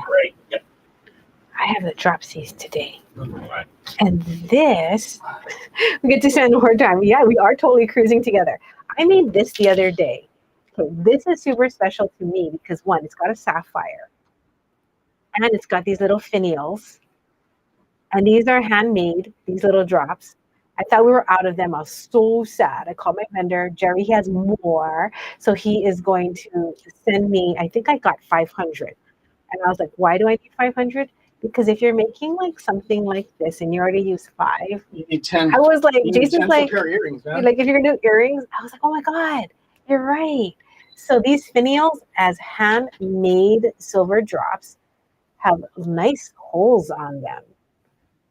Great. Yep. I have the dropsies today. Right. And this, we get to spend more time. Yeah, we are totally cruising together. I made this the other day. Okay, this is super special to me because one, it's got a sapphire. And it's got these little finials. And these are handmade, these little drops. I thought we were out of them. I was so sad. I called my vendor, Jerry, he has more. So he is going to send me, I think I got 500. And I was like, why do I need 500? Because if you're making like something like this and you already use 5, you need 10. I was like, you Jason's like, pair of earrings, man. like if you're gonna do earrings, I was like, oh my God, you're right. So these finials as handmade silver drops have nice holes on them.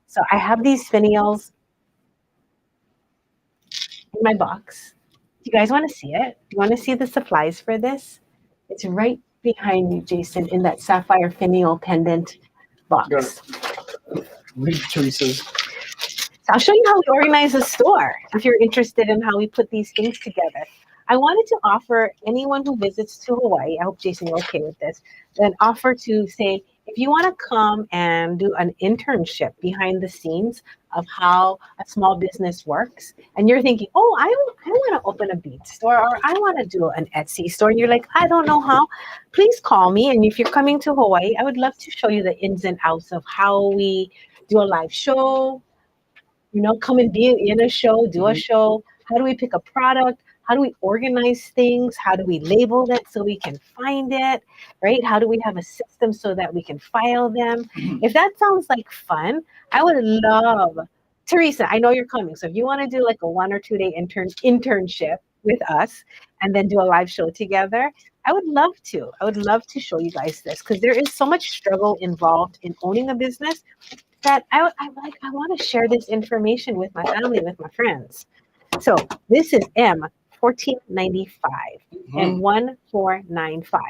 So I have these finials in my box. Do you guys want to see it? Do you want to see the supplies for this? It's right behind you, Jason, in that sapphire finial pendant box. Read Teresa's. So I'll show you how we organize the store if you're interested in how we put these things together. I wanted to offer anyone who visits to Hawaii, I hope Jason, you're okay with this, an offer to say, if you want to come and do an internship behind the scenes of how a small business works, and you're thinking, oh, I want to open a bead store, or I want to do an Etsy store, and you're like, I don't know how, please call me. And if you're coming to Hawaii, I would love to show you the ins and outs of how we do a live show, come and be in a show, do a show. How do we pick a product? How do we organize things? How do we label it so we can find it, right? How do we have a system so that we can file them? If that sounds like fun, I would love, Teresa, I know you're coming. So if you want to do like a 1 or 2 day internship with us and then do a live show together, I would love to. I would love to show you guys this because there is so much struggle involved in owning a business that I want to share this information with my family, with my friends. So this is M1495 and 1495.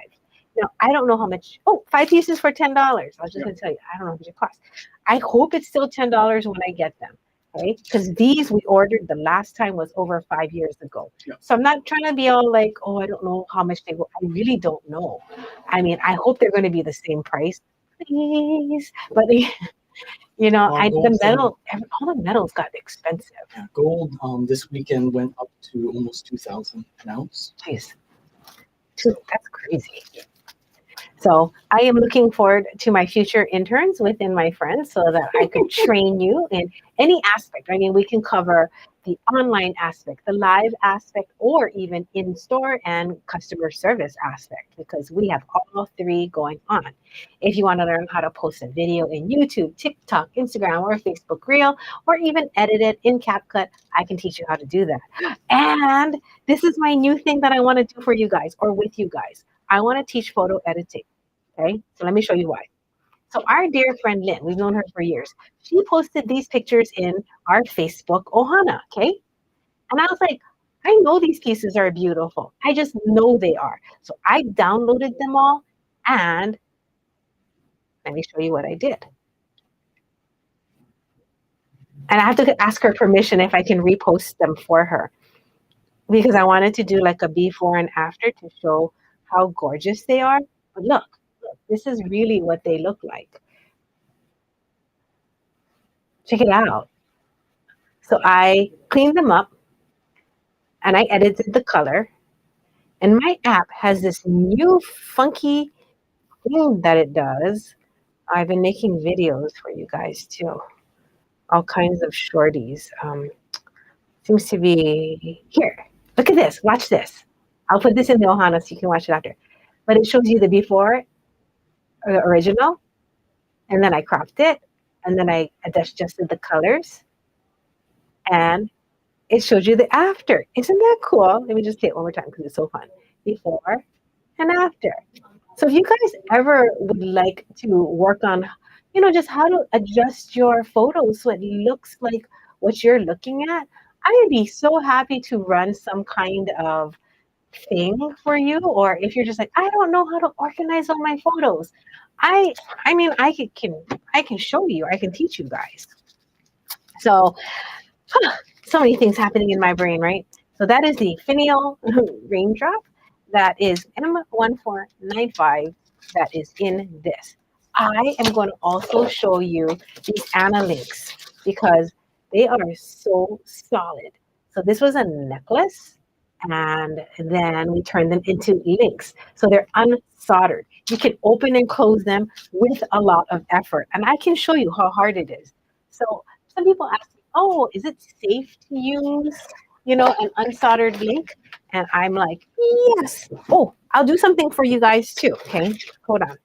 Now, I don't know how much. Oh, 5 pieces for $10. I was just going to tell you, I don't know how much it costs. I hope it's still $10 when I get them. Okay, because these we ordered the last time was over 5 years ago. Yeah. So I'm not trying to be all like, oh, I don't know how much they will. I really don't know. I mean, I hope they're going to be the same price, please. But you know, the metal, all the metals got expensive. Yeah, gold this weekend went up to almost 2,000 an ounce. Jeez, that's crazy. So I am looking forward to my future interns within my friends so that I could train you in any aspect. I mean, we can cover the online aspect, the live aspect, or even in-store and customer service aspect, because we have all three going on. If you want to learn how to post a video in YouTube, TikTok, Instagram, or Facebook Reel, or even edit it in CapCut, I can teach you how to do that. And this is my new thing that I want to do for you guys or with you guys. I want to teach photo editing. Okay, so let me show you why. So our dear friend Lynn, we've known her for years. She posted these pictures in our Facebook Ohana. Okay, and I was like, I know these pieces are beautiful. I just know they are. So I downloaded them all, and let me show you what I did. And I have to ask her permission if I can repost them for her, because I wanted to do like a before and after to show how gorgeous they are. But look, this is really what they look like. Check it out. So I cleaned them up and I edited the color. And my app has this new funky thing that it does. I've been making videos for you guys too. All kinds of shorties. Seems to be here. Look at this. Watch this. I'll put this in the Ohana so you can watch it after. But it shows you the before, or the original, and then I cropped it, and then I adjusted the colors, and it showed you the after. Isn't that cool? Let me just say it one more time because it's so fun. Before and after. So if you guys ever would like to work on, you know, just how to adjust your photos so it looks like what you're looking at, I would be so happy to run some kind of thing for you. Or if you're just like, I don't know how to organize all my photos, I mean, I can show you. I can teach you guys. So so many things happening in my brain, right? So that is the finial raindrop. That is M1495. That is in this. I am going to also show you these Anna links because they are so solid. So this was a necklace, and then we turned them into links. So they're unsoldered. You can open and close them with a lot of effort. And I can show you how hard it is. So some people ask me, oh, is it safe to use, you know, an unsoldered link? And I'm like, yes. Oh, I'll do something for you guys too. Okay, hold on.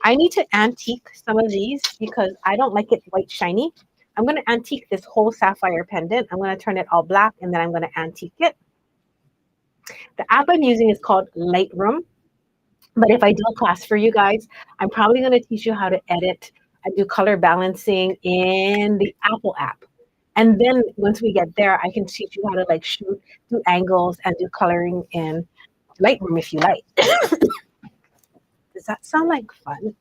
I need to antique some of these because I don't like it white shiny. I'm going to antique this whole sapphire pendant. I'm going to turn it all black, and then I'm going to antique it. The app I'm using is called Lightroom. But if I do a class for you guys, I'm probably going to teach you how to edit and do color balancing in the Apple app. And then once we get there, I can teach you how to like shoot, do angles, and do coloring in Lightroom if you like. Does that sound like fun?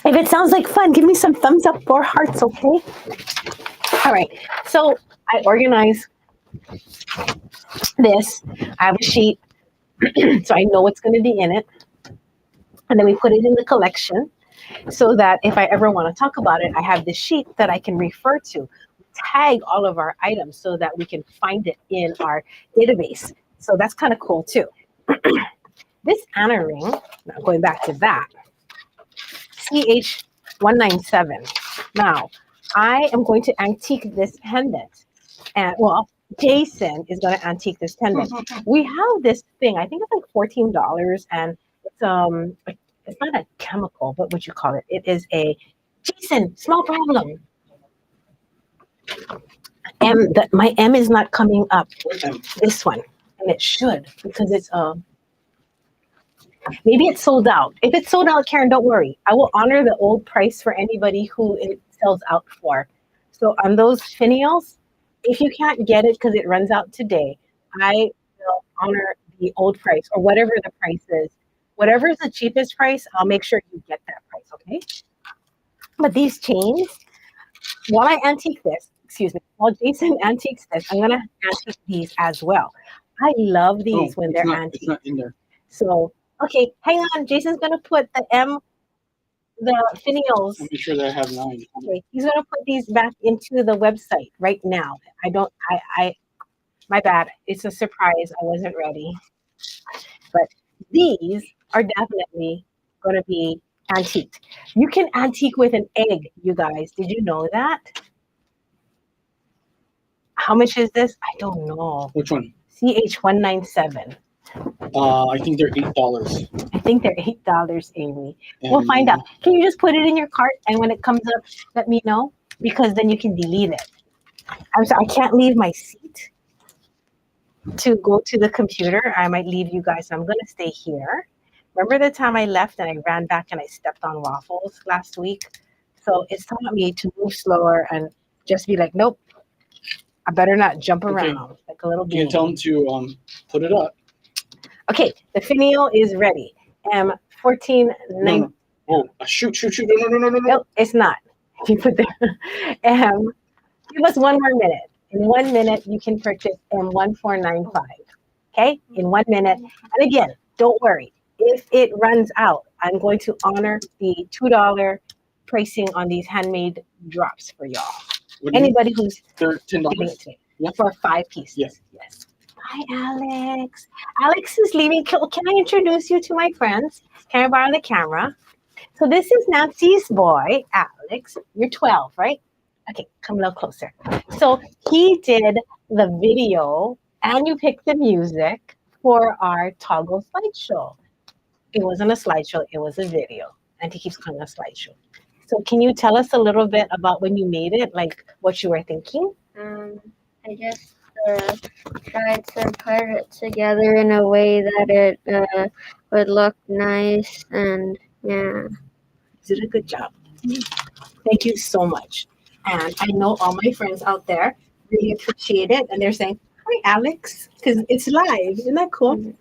If it sounds like fun, give me some thumbs up or hearts, okay? All right, so I organize this. I have a sheet, so I know what's going to be in it. And then we put it in the collection so that if I ever want to talk about it, I have this sheet that I can refer to. Tag all of our items so that we can find it in our database. So that's kind of cool too. This Anna ring, now going back to that, CH197. Now, I am going to antique this pendant. And well, Jason is going to antique this pendant. We have this thing, I think it's like $14, and it's not a chemical, but what you call it? It is a Jason, small problem. My M is not coming up. This one, and it should because it's maybe it's sold out. If it's sold out, Karen, don't worry. I will honor the old price for anybody who it sells out for. So on those finials, if you can't get it because it runs out today, I will honor the old price or whatever the price is. Whatever is the cheapest price, I'll make sure you get that price, okay? But these chains, while I antique this, excuse me, while Jason antiques this, I'm gonna antique these as well. I love these when they're antique. It's not in there. So, okay, hang on. Jason's gonna put the finials. Let me sure that I have 9. Okay, he's gonna put these back into the website right now. My bad. It's a surprise. I wasn't ready. But these are definitely gonna be antiqued. You can antique with an egg, you guys. Did you know that? How much is this? I don't know. Which one? CH197. I think they're $8. I think they're $8, Amy. We'll find out. Can you just put it in your cart, and when it comes up, let me know, because then you can delete it. I'm sorry, I can't leave my seat to go to the computer. I might leave you guys. So I'm gonna stay here. Remember the time I left and I ran back and I stepped on waffles last week? So it's taught me to move slower and just be like, nope, I better not jump around like a little baby. You can tell them to put it up. Okay, the finial is ready. M1490. No. Oh, shoot. No. Nope, it's not. If you put there. Give us one more minute. In 1 minute, you can purchase M1495. Okay, in 1 minute. And again, don't worry. If it runs out, I'm going to honor the $2 pricing on these handmade drops for y'all. Anybody who's they're $10. For 5 pieces. Yes. Hi, Alex. Alex is leaving. Can I introduce you to my friends? Can I borrow the camera? So this is Nancy's boy, Alex. You're 12, right? Okay, come a little closer. So he did the video and you picked the music for our toggle slideshow. It wasn't a slideshow, it was a video. And he keeps calling it a slideshow. So can you tell us a little bit about when you made it, like what you were thinking? I just tried to put it together in a way that it would look nice, and yeah. You did a good job. Thank you so much. And I know all my friends out there really appreciate it. And they're saying, hi, Alex, because it's live. Isn't that cool?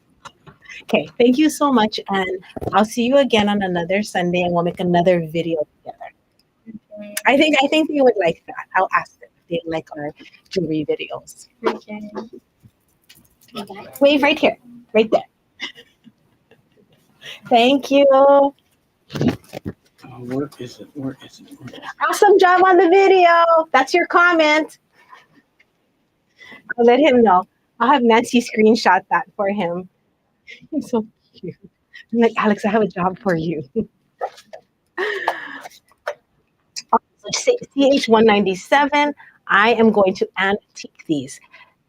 Okay, thank you so much. And I'll see you again on another Sunday and we'll make another video together. Okay. I think they would like that. I'll ask them if they like our jewelry videos. Okay. Wave right here, right there. Thank you. Where is it? Awesome job on the video. That's your comment. I'll let him know. I'll have Nancy screenshot that for him. He's so cute. I'm like, Alex, I have a job for you. CH197, I am going to antique these.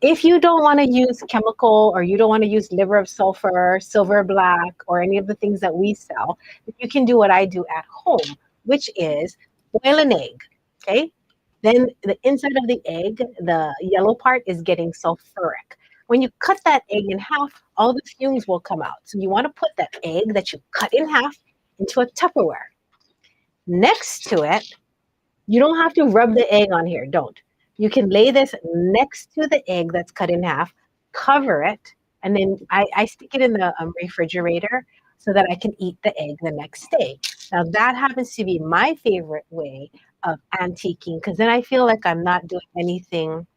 If you don't want to use chemical or you don't want to use liver of sulfur, silver black, or any of the things that we sell, you can do what I do at home, which is boil an egg, okay? Then the inside of the egg, the yellow part is getting sulfuric. When you cut that egg in half, all the fumes will come out. So you want to put that egg that you cut in half into a Tupperware. Next to it, you don't have to rub the egg on here, don't. You can lay this next to the egg that's cut in half, cover it, and then I stick it in the refrigerator so that I can eat the egg the next day. Now that happens to be my favorite way of antiquing, because then I feel like I'm not doing anything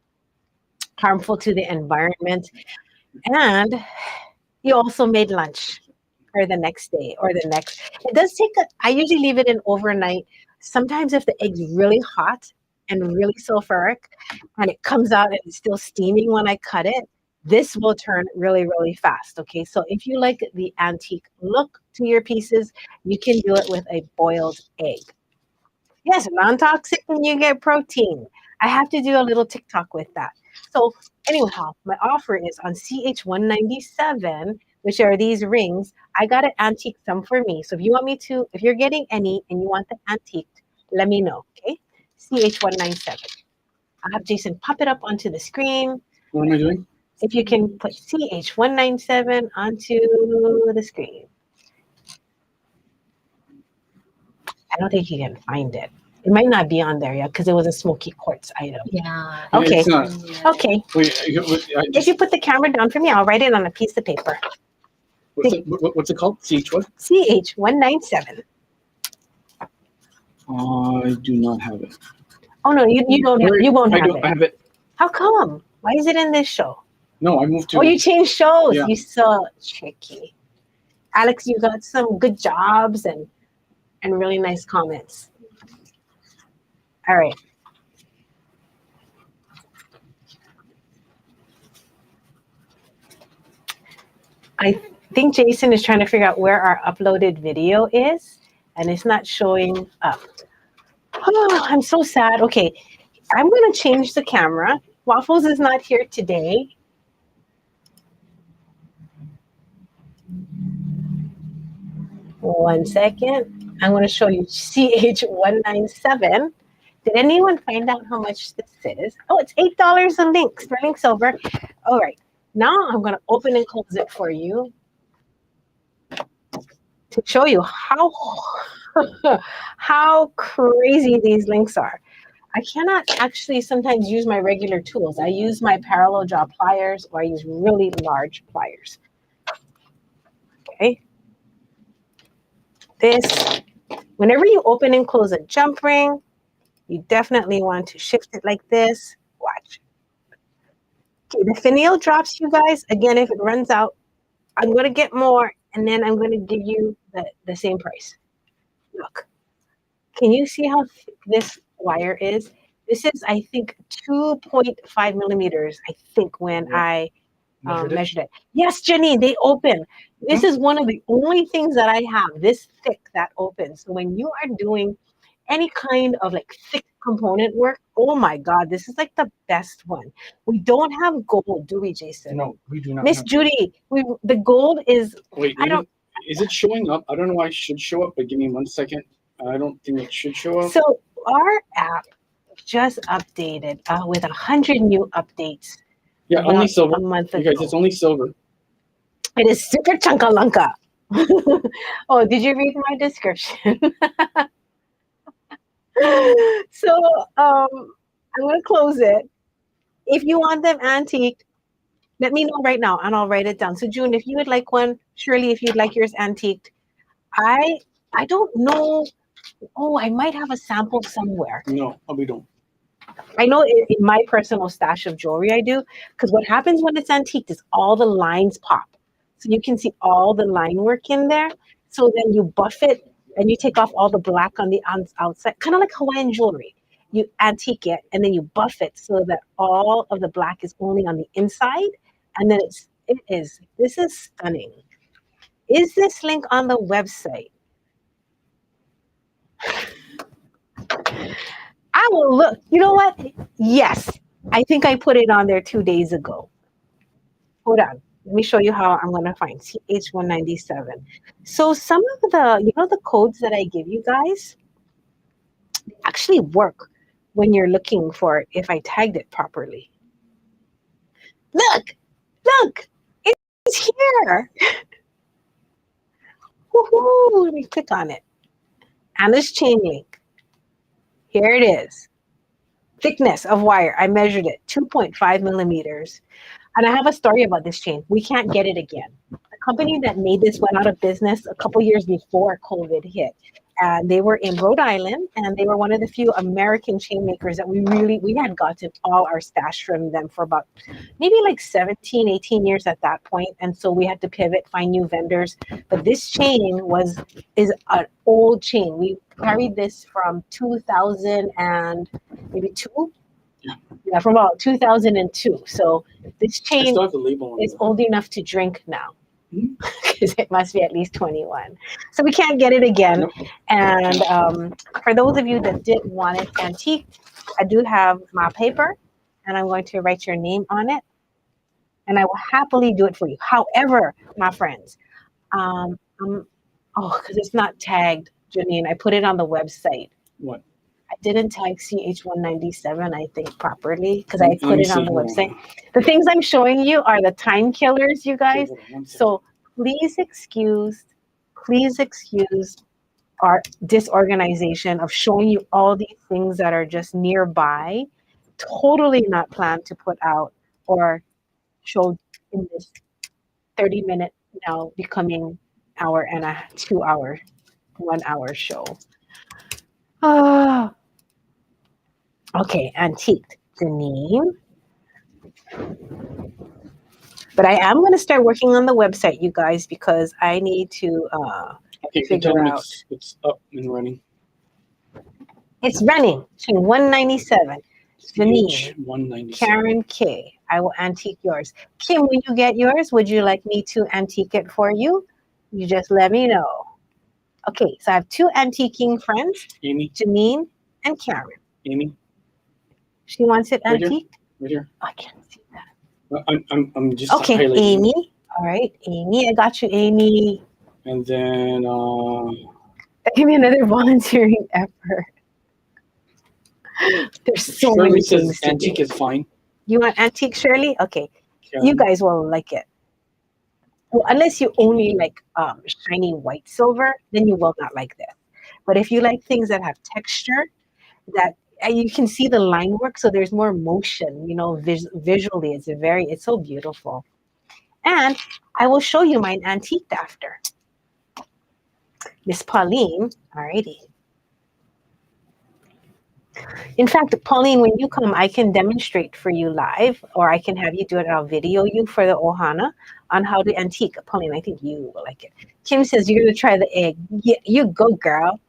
harmful to the environment. And you also made lunch for the next day or the next. It does take I usually leave it in overnight. Sometimes if the egg's really hot and really sulfuric and it comes out and it's still steaming when I cut it, this will turn really, really fast. Okay, so if you like the antique look to your pieces, you can do it with a boiled egg. Yes, non-toxic and you get protein. I have to do a little TikTok with that. So anyhow, my offer is on CH197, which are these rings. I got to antique some for me. So if you want me to, if you're getting any and you want them antiqued, let me know, okay? CH197. I'll have Jason pop it up onto the screen. What am I doing? If you can put CH197 onto the screen. I don't think you can find it. It might not be on there yet because it was a smoky quartz item. Yeah. Okay. It's not. Okay. Wait, If you put the camera down for me, I'll write it on a piece of paper. what's it called? CH what? CH197. I do not have it. Oh no, you don't have, you won't have it. I have it. How come? Why is it in this show? No, I moved to. Oh, you changed shows. Yeah. You so tricky. Alex, you got some good jobs and really nice comments. All right. I think Jason is trying to figure out where our uploaded video is, and it's not showing up. Oh, I'm so sad. Okay, I'm going to change the camera. Waffles is not here today. One second. I'm going to show you CH197. Did anyone find out how much this is? Oh, it's $8 a link, sterling silver. All right. Now I'm going to open and close it for you to show you how crazy these links are. I cannot actually sometimes use my regular tools. I use my parallel jaw pliers, or I use really large pliers. Okay. This, whenever you open and close a jump ring, you definitely want to shift it like this. Watch. Okay, the finial drops, you guys. Again, if it runs out, I'm going to get more, and then I'm going to give you the same price. Look. Can you see how thick this wire is? This is, I think, 2.5 millimeters, I think, when I measured it. Yes, Jenny, they open. This is one of the only things that I have, this thick, that opens. So when you are doing any kind of like thick component work, oh my God, this is like the best one. We don't have gold, do we, Jason? No, we do not. Miss Judy, the gold is. Wait, is it showing up? I don't know why it should show up, but give me 1 second. I don't think it should show up. So our app just updated with 100 new updates. Yeah, only silver. A month ago. You guys, it's only silver. It is super chunkalunka. Oh, did you read my description? So I'm going to close it. If you want them antiqued, let me know right now and I'll write it down. So June, if you would like one, Shirley, if you'd like yours antiqued, I don't know. Oh, I might have a sample somewhere. No, we don't. I know in my personal stash of jewelry I do, because what happens when it's antiqued is all the lines pop. So you can see all the line work in there. So then you buff it and you take off all the black on the outside, kind of like Hawaiian jewelry. You antique it and then you buff it so that all of the black is only on the inside. And then this is stunning. Is this link on the website? I will look. You know what? Yes. I think I put it on there 2 days ago. Hold on. Let me show you how I'm going to find CH197. So some of the codes that I give you guys actually work when you're looking for if I tagged it properly. Look, it's here. Woohoo! Let me click on it. Anna's chain link. Here it is. Thickness of wire. I measured it, 2.5 millimeters. And I have a story about this chain. We can't get it again. The company that made this went out of business a couple years before COVID hit. And they were in Rhode Island, and they were one of the few American chain makers that we had gotten all our stash from them for about maybe like 17, 18 years at that point. And so we had to pivot, find new vendors. But this chain is an old chain. We carried this from 2000 and maybe two. Yeah, from about 2002. So this chain is old enough to drink now, because it must be at least 21. So we can't get it again. Nope. And for those of you that did want it antiqued, I do have my paper, and I'm going to write your name on it, and I will happily do it for you. However, my friends, because it's not tagged, Janine, I put it on the website. What? I didn't tag CH197, I think, properly, because I put it on the website. The things I'm showing you are the time killers, you guys. So please excuse our disorganization of showing you all these things that are just nearby, totally not planned to put out or show in this 30-minute, now becoming hour and a 2 hour, 1 hour show. Ah, okay, antiqued. Janine. But I am going to start working on the website, you guys, because I need to Okay, you can tell figure them out. it's up and running. It's running to 197. Janine, 197. Karen K. I will antique yours. Kim, when you get yours, would you like me to antique it for you? You just let me know. Okay, so I have two antiquing friends, Amy, Janine and Karen. Amy, She wants it right here, antique? right here. I can't see that. I'm just Okay, highlighting. Amy. All right, Amy. I got you, Amy. And then Give me another volunteering effort. There's so Shirley many says things to antique do. is fine. You want antique, Shirley? Okay, Karen. you guys will like it. Well, unless you only like shiny white silver, then you will not like this. But if you like things that have texture, that you can see the line work, so there's more motion. You know, visually, it's so beautiful. And I will show you mine antiqued after. Miss Pauline, alrighty. In fact, Pauline, when you come, I can demonstrate for you live, or I can have you do it. I'll video you for the Ohana on how to antique. Pauline, I think you will like it. Kim says you're going to try the egg. Yeah, you go, girl.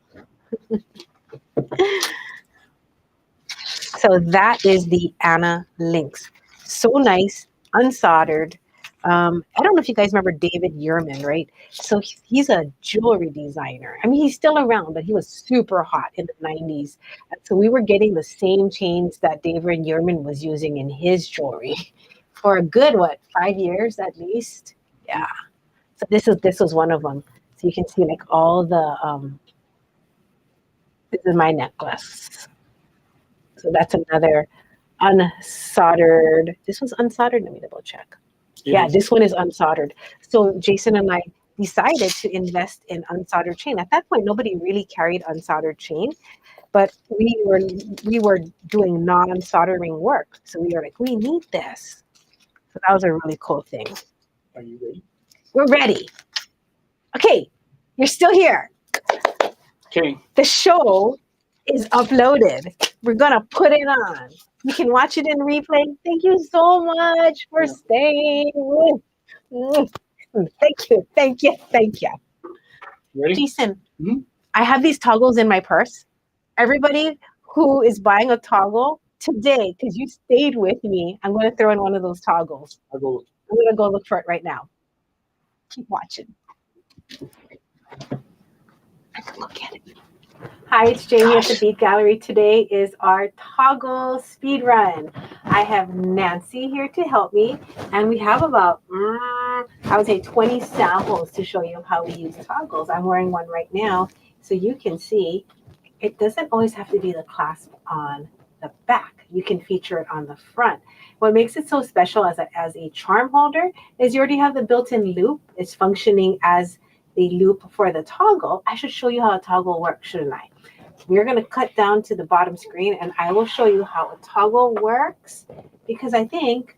So that is the Anna Lynx. So nice, unsoldered. I don't know if you guys remember David Yurman, right? So he's a jewelry designer. I mean, he's still around, but he was super hot in the 90s. And so we were getting the same chains that David Yurman was using in his jewelry for a good, 5 years at least? Yeah. So this was one of them. So you can see like all the, this is my necklace. So that's another unsoldered. This one's unsoldered. Let me double check. Yeah, this one is unsoldered. So Jason and I decided to invest in unsoldered chain. At that point, nobody really carried unsoldered chain, but we were doing non-soldering work. So we were like, we need this. So that was a really cool thing. Are you ready? We're ready. Okay, you're still here. Okay. The show is uploaded. We're gonna put it on. You can watch it in replay. Thank you so much for staying. Thank you, thank you, thank you. Ready? Jason, I have these toggles in my purse. Everybody who is buying a toggle today, because you stayed with me, I'm going to throw in one of those toggles. I'll go look. I'm going to go look for it right now. Keep watching. I can look at it. Hi, it's Jamie at the Bead Gallery. Today is our toggle speed run. I have Nancy here to help me, and we have about, I would say 20 samples to show you how we use toggles. I'm wearing one right now, so you can see it doesn't always have to be the clasp on the back. You can feature it on the front. What makes it so special as a charm holder is you already have the built-in loop. It's functioning as the loop for the toggle. I should show you how a toggle works, shouldn't I? We're going to cut down to the bottom screen and I will show you how a toggle works, because I think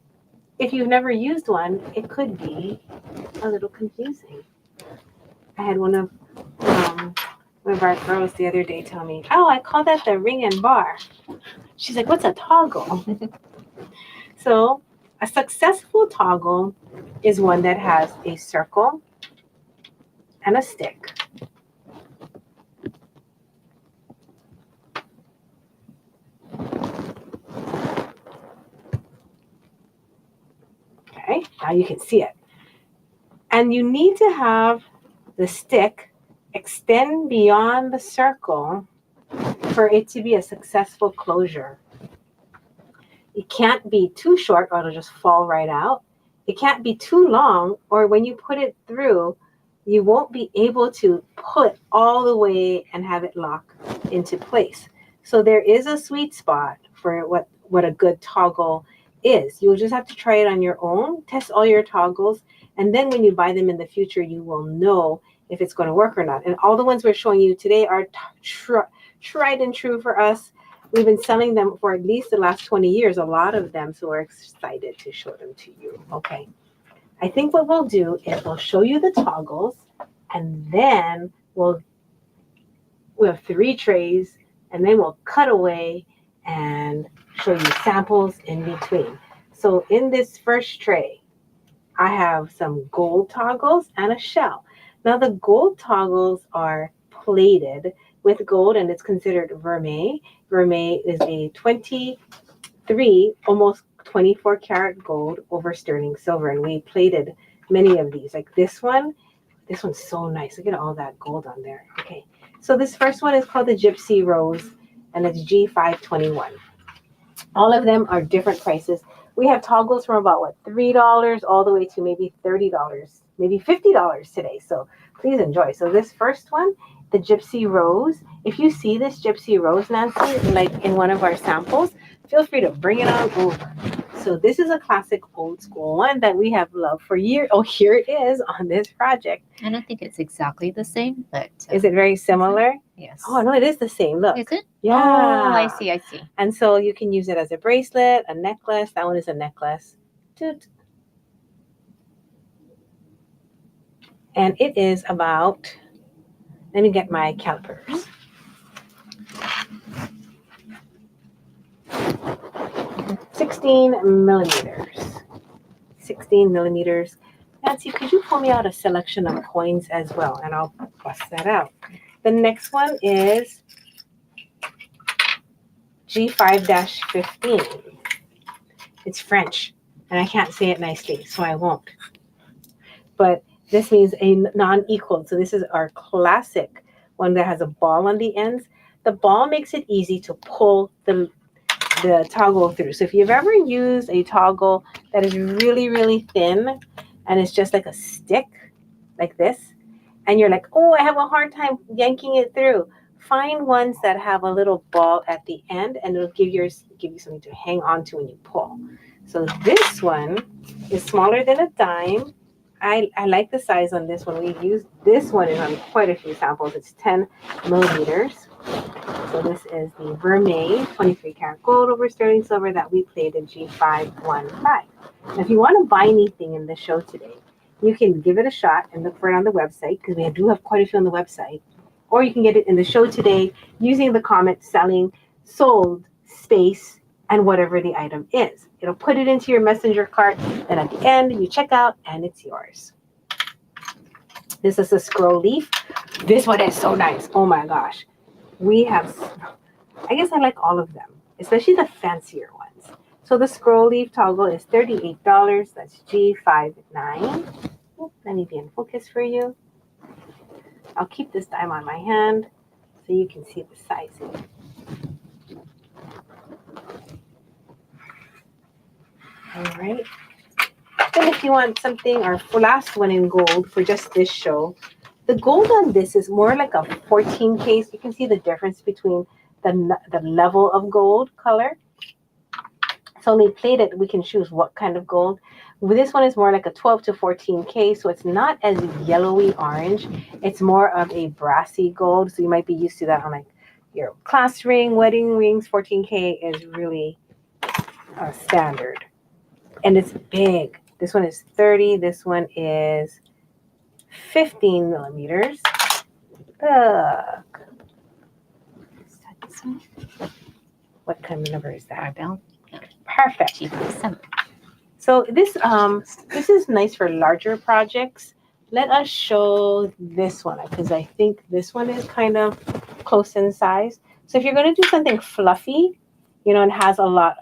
if you've never used one, it could be a little confusing. I had one of our girls the other day tell me, oh, I call that the ring and bar. She's like, what's a toggle? So a successful toggle is one that has a circle and a stick. Okay, now you can see it. And you need to have the stick extend beyond the circle for it to be a successful closure. It can't be too short or it'll just fall right out. It can't be too long, or when you put it through, you won't be able to put all the way and have it lock into place. So there is a sweet spot for what a good toggle is. You'll just have to try it on your own, test all your toggles, and then when you buy them in the future, you will know if it's going to work or not. And all the ones we're showing you today are tried and true for us. We've been selling them for at least the last 20 years, a lot of them. So we're excited to show them to you. Okay. I think what we'll do is we'll show you the toggles, and then we'll have 3 trays, and then we'll cut away and show you samples in between. So in this first tray, I have some gold toggles and a shell. Now the gold toggles are plated with gold, and it's considered vermeil. Vermeil is a 23, almost 24 karat gold over sterling silver, and we plated many of these. Like this one's so nice. Look at all that gold on there. Okay, so this first one is called the Gypsy Rose, and it's G521. All of them are different prices. We have toggles from about what, $3 all the way to maybe $30, maybe $50 today. So please enjoy. So this first one, the Gypsy Rose. If you see this Gypsy Rose, Nancy, like in one of our samples, feel free to bring it on over. So this is a classic old school one that we have loved for years. Oh, here it is on this project. I don't think it's exactly the same, but Is it very similar? yes. Oh no, it is the same. Look. Is it? Yeah. Oh, I see. I see. And so you can use it as a bracelet, a necklace. That one is a necklace. Toot. And it is about, let me get my calipers. 16 millimeters. 16 millimeters. Nancy, could you pull me out a selection of coins as well? And I'll bust that out. The next one is G5-15. It's French, and I can't say it nicely, so I won't. But this means a non-equal. So this is our classic one that has a ball on the ends. The ball makes it easy to pull the toggle through. So if you've ever used a toggle that is really, really thin, and it's just like a stick, like this, and you're like, oh, I have a hard time yanking it through. Find ones that have a little ball at the end, and it'll give you something to hang on to when you pull. So this one is smaller than a dime. I like the size on this one. We've used this one on quite a few samples. It's 10 millimeters. So this is the Vermeil 23 karat gold over sterling silver that we played in G515. Now, if you want to buy anything in the show today, you can give it a shot and look for it on the website, because we do have quite a few on the website. Or you can get it in the show today using the comment selling, sold, space, and whatever the item is. It'll put it into your messenger cart. Then at the end, you check out and it's yours. This is a scroll leaf. This one is so nice. Oh my gosh. We have, I guess I like all of them, especially the fancier ones. So the scroll leaf toggle is $38. That's G59. Let me be in focus for you. I'll keep this dime on my hand so you can see the sizing. All right. Then if you want something, our last one in gold for just this show, the gold on this is more like a 14K. So you can see the difference between the level of gold color. So when we plate it, we can choose what kind of gold. This one is more like a 12 to 14K, so it's not as yellowy orange. It's more of a brassy gold, so you might be used to that on like your class ring, wedding rings. 14K is really standard. And it's big. This one is 30. This one is 15 millimeters. Look. Is that this one? What kind of number is that? Barbell. Perfect. G7. So this is nice for larger projects. Let us show this one, because I think this one is kind of close in size. So if you're going to do something fluffy, you know, and has a lot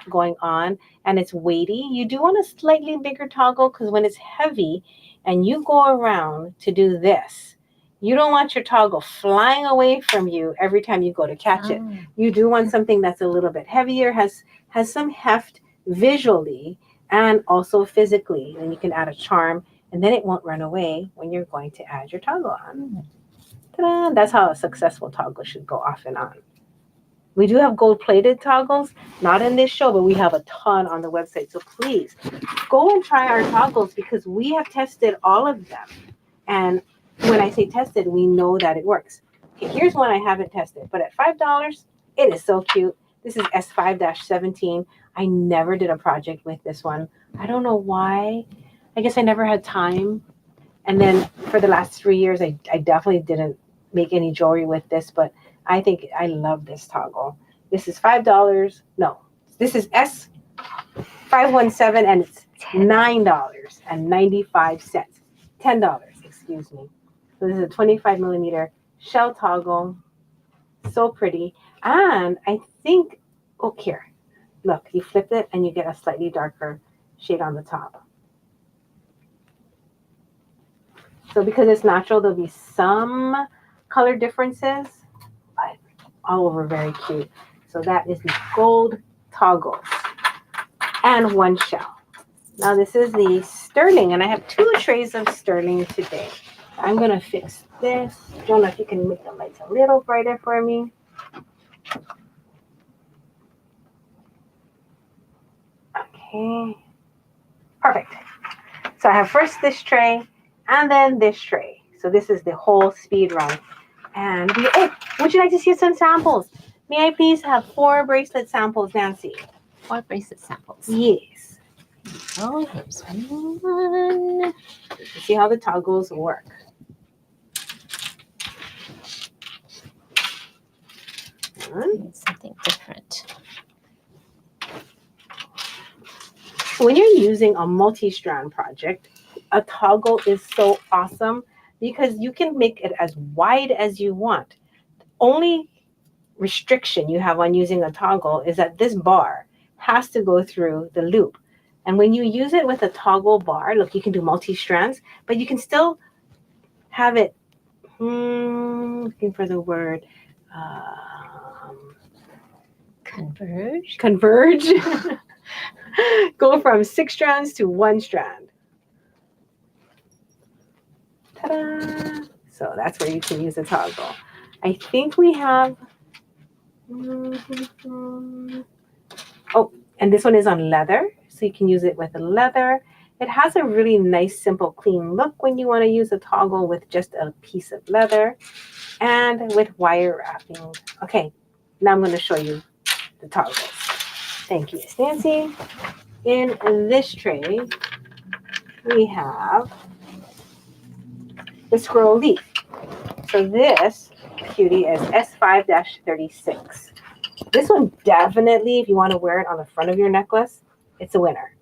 going on, and it's weighty, you do want a slightly bigger toggle, because when it's heavy and you go around to do this, you don't want your toggle flying away from you every time you go to catch it. You do want something that's a little bit heavier, has some heft visually and also physically. And you can add a charm, and then it won't run away when you're going to add your toggle on. Ta-da! That's how a successful toggle should go off and on. We do have gold-plated toggles, not in this show, but we have a ton on the website. So please go and try our toggles, because we have tested all of them. And when I say tested, we know that it works. Okay, here's one I haven't tested, but at $5, it is so cute. This is S5-17. I never did a project with this one. I don't know why. I guess I never had time. And then for the last 3 years, I definitely didn't make any jewelry with this, but I think I love this toggle. This is $5. No, this is S517 and it's $9.95. $10, excuse me. So this is a 25 millimeter shell toggle. So pretty. And I think, oh, here, look, you flip it and you get a slightly darker shade on the top. So because it's natural, there'll be some color differences, but all over very cute. So that is the gold toggles and one shell. Now this is the sterling, and I have 2 trays of sterling today. I'm gonna fix this. Jonah, if you can make the lights a little brighter for me. Okay, perfect. So I have first this tray and then this tray. So this is the whole speed run. And would you like to see some samples? May I please have 4 bracelet samples, Nancy? 4 bracelet samples. Yes. Oh, here's one. See how the toggles work. Something different. When you're using a multi-strand project, a toggle is so awesome because you can make it as wide as you want. The only restriction you have on using a toggle is that this bar has to go through the loop. And when you use it with a toggle bar, look, you can do multi-strands, but you can still have it, looking for the word, converge. Go from 6 strands to 1 strand. Ta-da! So that's where you can use a toggle. I think we have, oh, and this one is on leather, so you can use it with leather. It has a really nice, simple, clean look when you want to use a toggle with just a piece of leather and with wire wrapping. Okay, now I'm going to show you the toggles. Thank you, Miss Nancy. In this tray, we have the scroll leaf. So this cutie is S5-36. This one definitely, if you want to wear it on the front of your necklace, it's a winner.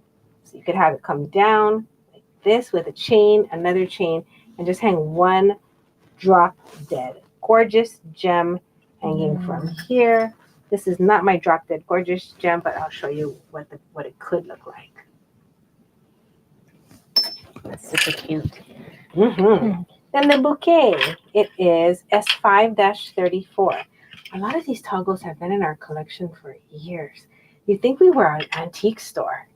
So you could have it come down like this with a chain, another chain, and just hang one drop dead. Gorgeous gem hanging from here. This is not my drop dead gorgeous gem, but I'll show you what it could look like. That's super cute. Then the bouquet, it is S5-34. A lot of these toggles have been in our collection for years. You'd think we were an antique store.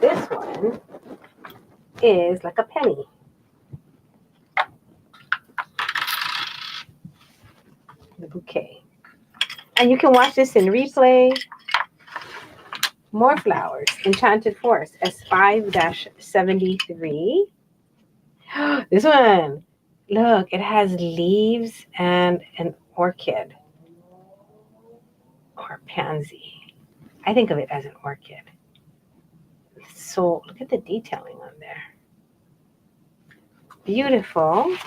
This one is like a penny. The bouquet. And you can watch this in replay. More flowers. Enchanted Forest, S5-73. This one, look, it has leaves and an orchid or pansy. I think of it as an orchid. So look at the detailing on there. Beautiful.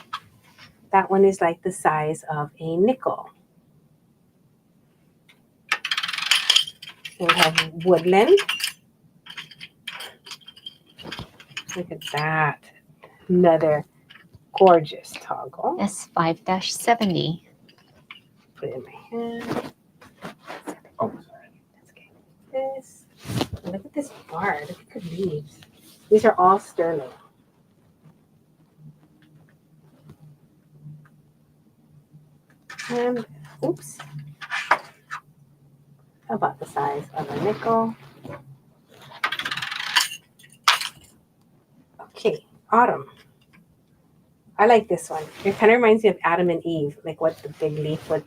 That one is like the size of a nickel. We have woodland. Look at that. Another gorgeous toggle. S5-70. Put it in my hand. Oh, sorry. That's okay. This. Look at this bar. Look at the leaves. These are all sterling. And oops. About the size of a nickel. Okay, autumn. I like this one. It kind of reminds me of Adam and Eve, like what the big leaf would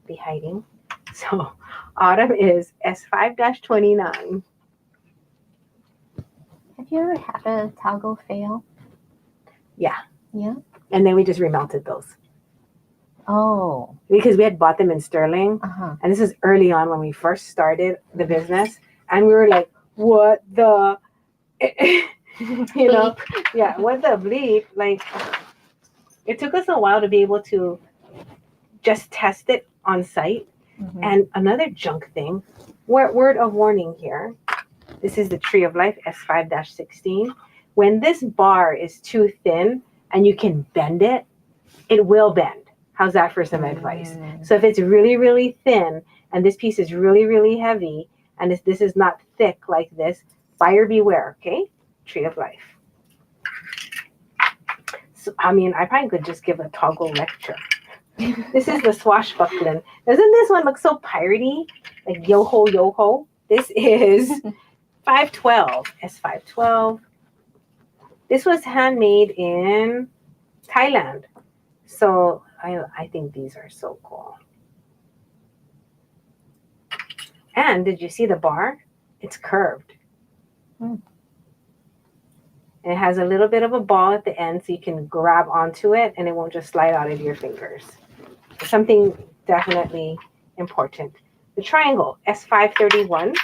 be hiding. So Autumn is S5-29. Have you ever had a toggle fail? Yeah. Yeah. And then we just remelted those Oh. because we had bought them in sterling. Uh-huh. And this is early on when we first started the business. And we were like, what the, you know, yeah, what the bleep? Like, it took us a while to be able to just test it on site. Mhm. And another junk thing, word of warning here. This is the Tree of Life S5-16. When this bar is too thin and you can bend it, it will bend. How's that for some advice? So if it's really, really thin and this piece is really, really heavy and this is not thick like this, buyer beware, okay? Tree of Life. So, I mean, I probably could just give a toggle lecture. This is the swashbuckling. Doesn't this one look so piratey? Like yo-ho, yo-ho? This is 512, S512. This was handmade in Thailand. So I think these are so cool. And did you see the bar? It's curved. Mm. And it has a little bit of a ball at the end so you can grab onto it and it won't just slide out of your fingers. Something definitely important. The triangle, S531.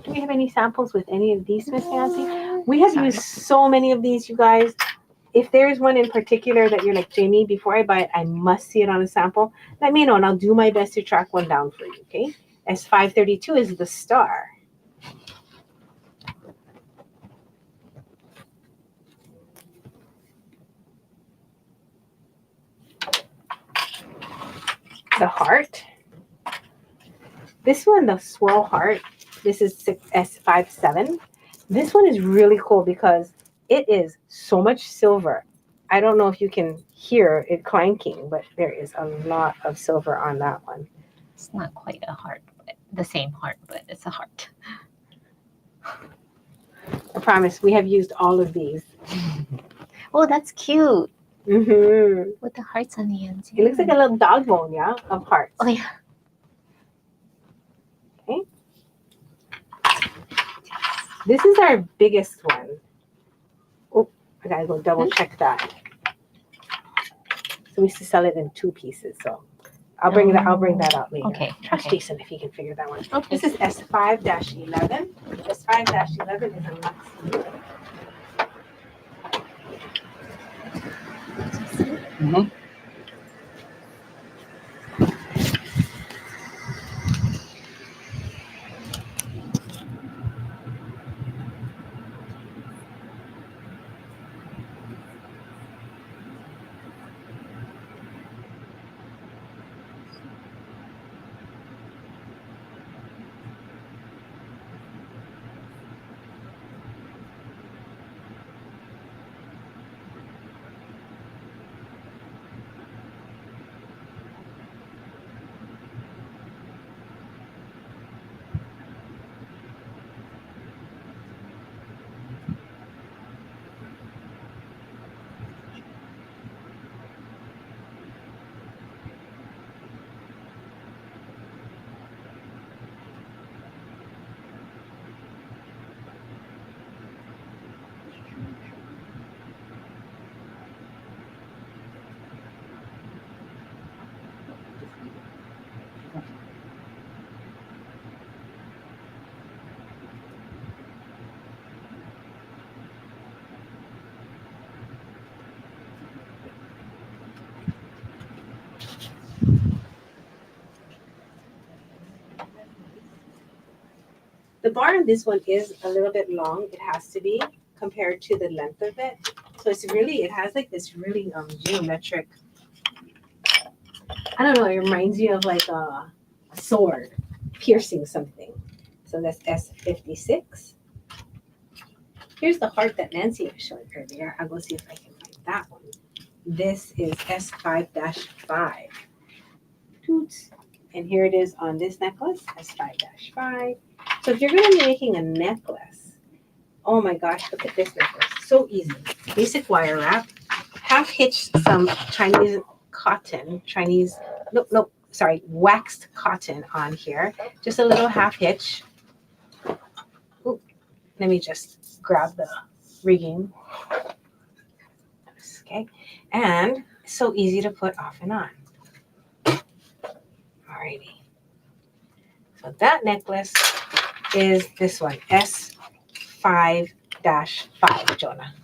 Do we have any samples with any of these, Miss Nancy? We have used so many of these, you guys. If there's one in particular that you're like, Jamie, before I buy it, I must see it on a sample, let me know and I'll do my best to track one down for you, okay? S532 is the star. The heart. This one, the swirl heart, this is S57. This one is really cool because it is so much silver. I don't know if you can hear it clanking, but there is a lot of silver on that one. It's not quite a heart, but the same heart, but it's a heart. I promise, we have used all of these. Oh, that's cute. Mm-hmm. With the hearts on the ends. It looks like a little dog bone, yeah, of hearts. Oh, yeah. Okay. This is our biggest one. Oh, I gotta go double check that. So we used to sell it in 2 pieces. So I'll bring that out later. Okay. Trust Okay. Jason if he can figure that one. Okay. This is S5-11. S5-11 is a Lux. Mm-hmm. The bar in this one is a little bit long. It has to be compared to the length of it. So it's really, it has like this really geometric, I don't know, it reminds you of like a sword piercing something. So that's S56. Here's the heart that Nancy was showing earlier. I'll go see if I can find that one. This is S5-5. Toots. And here it is on this necklace, S5-5. So if you're going to be making a necklace, oh my gosh, look at this necklace. So easy. Basic wire wrap. hitch some Chinese cotton, waxed cotton on here. Just a little half hitch. Ooh, let me just grab the rigging. Okay, and it's so easy to put off and on. Alrighty. So that necklace is this one, S5-5, Jonah.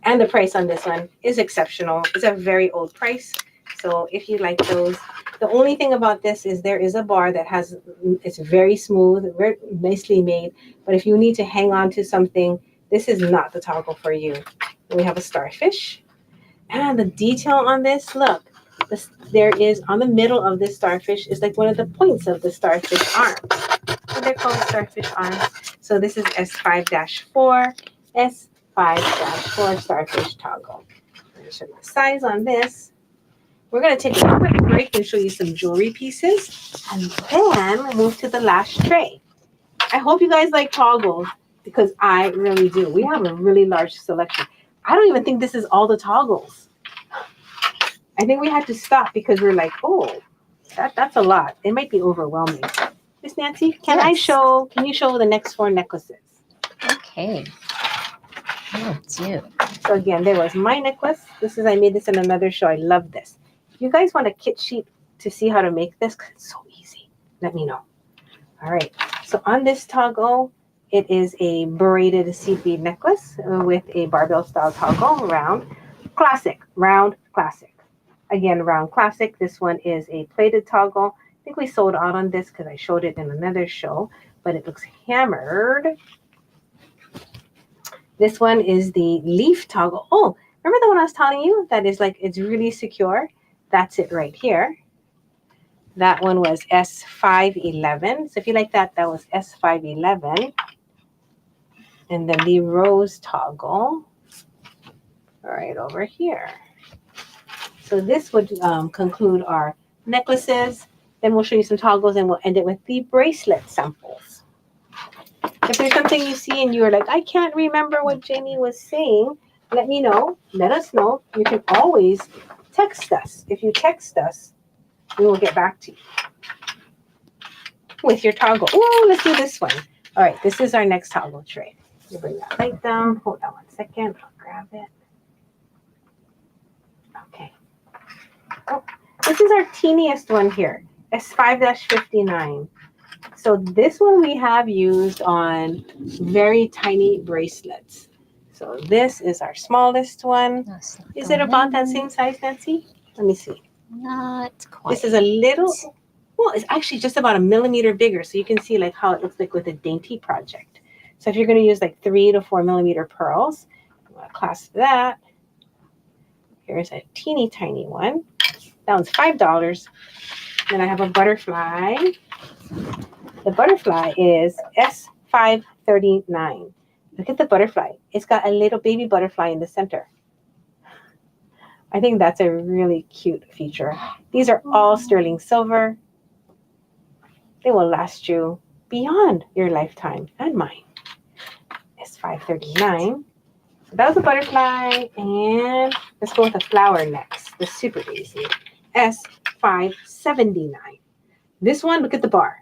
And the price on this one is exceptional. It's a very old price. So if you like those, the only thing about this is there is a bar that it's very smooth, very nicely made. But if you need to hang on to something, this is not the toggle for you. We have a starfish. And the detail on this, look, there is on the middle of this starfish is like one of the points of the starfish arms. So they're called starfish arms. So this is S5-4, S5-4 starfish toggle. Let me show you the size on this. We're going to take a quick break and show you some jewelry pieces and then move to the last tray. I hope you guys like toggles because I really do. We have a really large selection. I don't even think this is all the toggles. I think we had to stop because we're like, oh, that's a lot. It might be overwhelming. Miss Nancy, can you show the next 4 necklaces? Okay. Oh, do. So again, there was my necklace. I made this in another show. I love this. If you guys want a kit sheet to see how to make this, 'cause it's so easy, let me know. All right. So on this toggle, it is a braided seed bead necklace with a barbell style toggle, round classic. Again, round classic. This one is a plated toggle. I think we sold out on this because I showed it in another show, but it looks hammered. This one is the leaf toggle. Oh, remember the one I was telling you that is like, it's really secure? That's it right here. That one was S511. So if you like that, that was S511. And then the rose toggle right over here. So this would conclude our necklaces. Then we'll show you some toggles and we'll end it with the bracelet samples. If there's something you see and you're like, I can't remember what Jamie was saying, let me know. Let us know. You can always text us. If you text us, we will get back to you with your toggle. Oh, let's do this one. All right, this is our next toggle tray. You bring that light down. Hold on 1 second. I'll grab it. Okay. Oh, this is our teeniest one here, S5-59. So this one we have used on very tiny bracelets. So this is our smallest one. Is it about that same size, Nancy? Let me see. Not quite. This is a little, well, it's actually just about 1 millimeter bigger. So you can see like how it looks like with a dainty project. So if you're going to use like 3 to 4 millimeter pearls, I'm going to clasp that. Here's a teeny tiny one. That one's $5. Then I have a butterfly. The butterfly is S539. Look at the butterfly. It's got a little baby butterfly in the center. I think that's a really cute feature. These are all sterling silver. They will last you beyond your lifetime and mine. S539. So that was a butterfly. And let's go with a flower next. The super easy. S579. This one, look at the bar.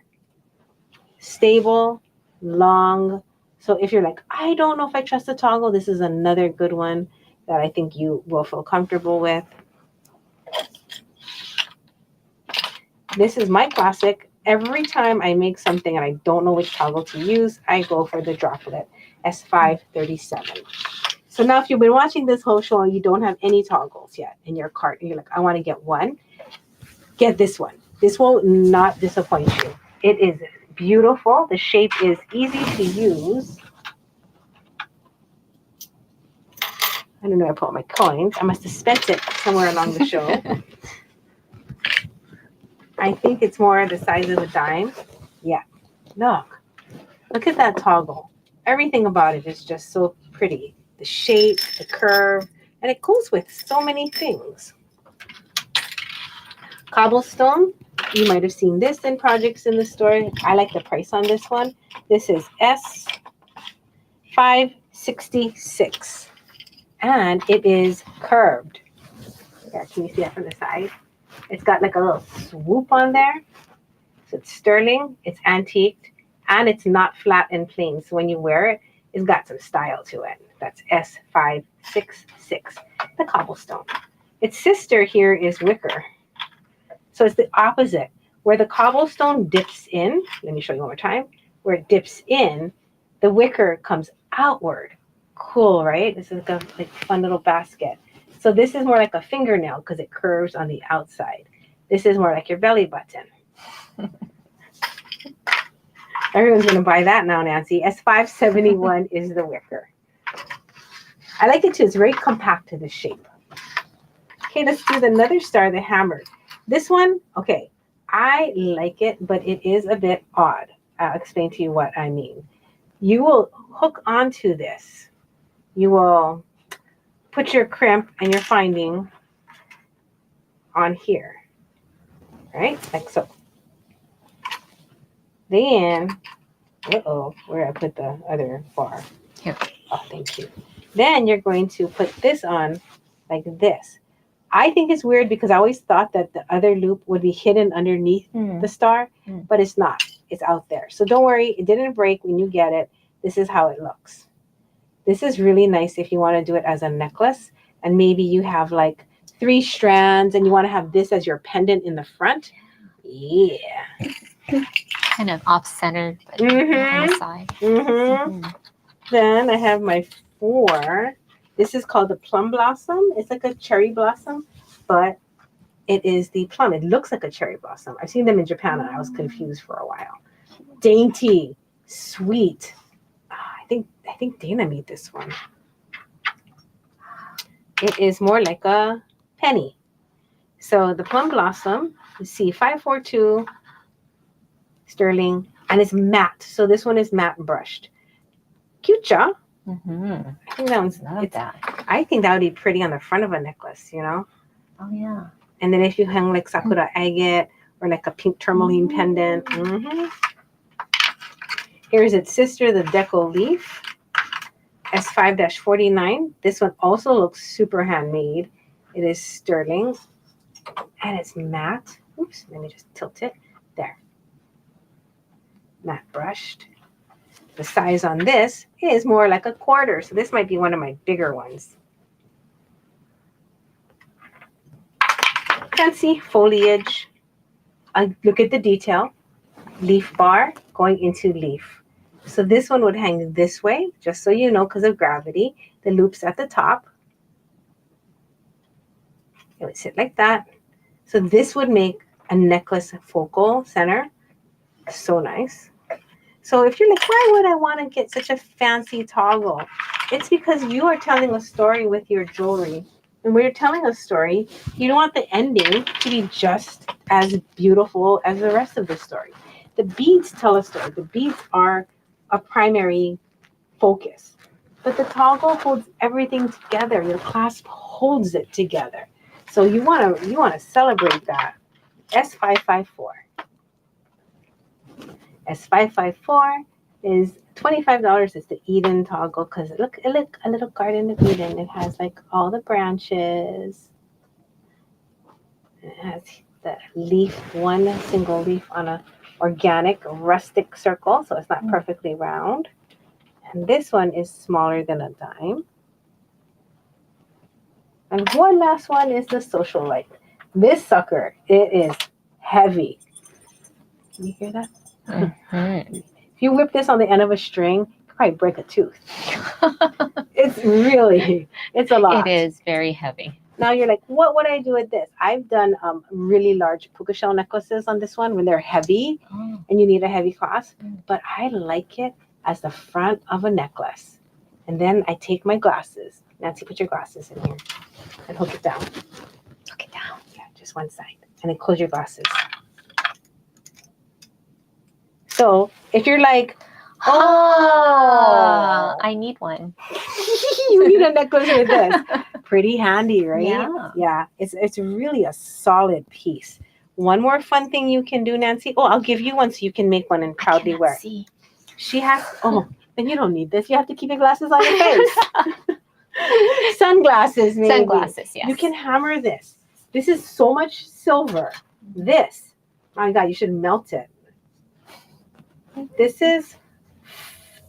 Stable, long. So if you're like, I don't know if I trust the toggle, this is another good one that I think you will feel comfortable with. This is my classic. Every time I make something and I don't know which toggle to use, I go for the droplet, S537. So now if you've been watching this whole show and you don't have any toggles yet in your cart, and you're like, I want to get one, get this one. This will not disappoint you. It is beautiful. The shape is easy to use. I don't know where I put my coins. I must have spent it somewhere along the show. I think it's more the size of a dime. Yeah. Look at that toggle. Everything about it is just so pretty. The shape, the curve, and it goes with so many things. Cobblestone. You might have seen this in projects in the store. I like the price on this one. This is S566. and it is curved. Yeah, can you see that from the side? It's got like a little swoop on there. So it's sterling, it's antiqued, and it's not flat and plain. So when you wear it, it's got some style to it. That's S566, the cobblestone. Its sister here is wicker. So it's the opposite. Where the cobblestone dips in, let me show you one more time. Where it dips in, the wicker comes outward. Cool, right? This is like a fun little basket. So this is more like a fingernail because it curves on the outside. This is more like your belly button. Everyone's going to buy that now, Nancy. S571 is the wicker. I like it too. It's very compact to the shape. Okay, let's do another star, the hammered. This one, okay, I like it, but it is a bit odd. I'll explain to you what I mean. You will hook onto this. You will put your crimp and your finding on here, right? Like so. Then, where I put the other bar? Here. Oh, thank you. Then you're going to put this on like this. I think it's weird because I always thought that the other loop would be hidden underneath the star, but it's not. It's out there. So don't worry, it didn't break when you get it. This is how it looks. This is really nice if you want to do it as a necklace, and maybe you have like 3 strands and you want to have this as your pendant in the front. Yeah. Kind of off-centered, but on the side. Then I have my 4. This is called the plum blossom. It's like a cherry blossom, but it is the plum. It looks like a cherry blossom. I've seen them in Japan and I was confused for a while. Dainty, sweet. I think Dana made this one. It is more like a penny. So the plum blossom, you see 542 sterling, and it's matte. So this one is matte brushed. Cute, ja? I think that one's I think that would be pretty on the front of a necklace, you know? Oh yeah. And then if you hang like sakura agate or like a pink tourmaline pendant. Here's its sister, the deco leaf. S5-49. This one also looks super handmade. It is sterling and it's matte. Oops, let me just tilt it. There. Matte brushed. The size on this is more like a quarter. So this might be one of my bigger ones. Fancy foliage. Look at the detail. Leaf bar going into leaf. So this one would hang this way, just so you know, because of gravity. The loop's at the top. It would sit like that. So this would make a necklace focal center. So nice. So if you're like, why would I want to get such a fancy toggle? It's because you are telling a story with your jewelry. And when you're telling a story, you don't want the ending to be just as beautiful as the rest of the story. The beads tell a story. The beads are a primary focus. But the toggle holds everything together. Your clasp holds it together. So you want to celebrate that. S554. S554 is $25. It's the Eden toggle because look, a little garden of Eden. It has like all the branches. It has the leaf, one single leaf on a organic rustic circle, so it's not perfectly round. And this one is smaller than a dime. And one last one is the socialite. This sucker, it is heavy. Can you hear that? If you whip this on the end of a string, you could probably break a tooth. It's a lot. It is very heavy. Now you're like, what would I do with this? I've done really large puka shell necklaces on this one when they're heavy and you need a heavy clasp. But I like it as the front of a necklace. And then I take my glasses. Nancy, put your glasses in here and hook it down. Hook it down. Yeah, just one side. And then close your glasses. So if you're like, I need one. You need a necklace with this. Pretty handy, right? Yeah. Yeah, it's really a solid piece. One more fun thing you can do, Nancy. Oh, I'll give you one so you can make one and proudly wear it. See. She has, then you don't need this. You have to keep your glasses on your face. Sunglasses, maybe. Sunglasses, yes. You can hammer this. This is so much silver. This, my God, you should melt it. This is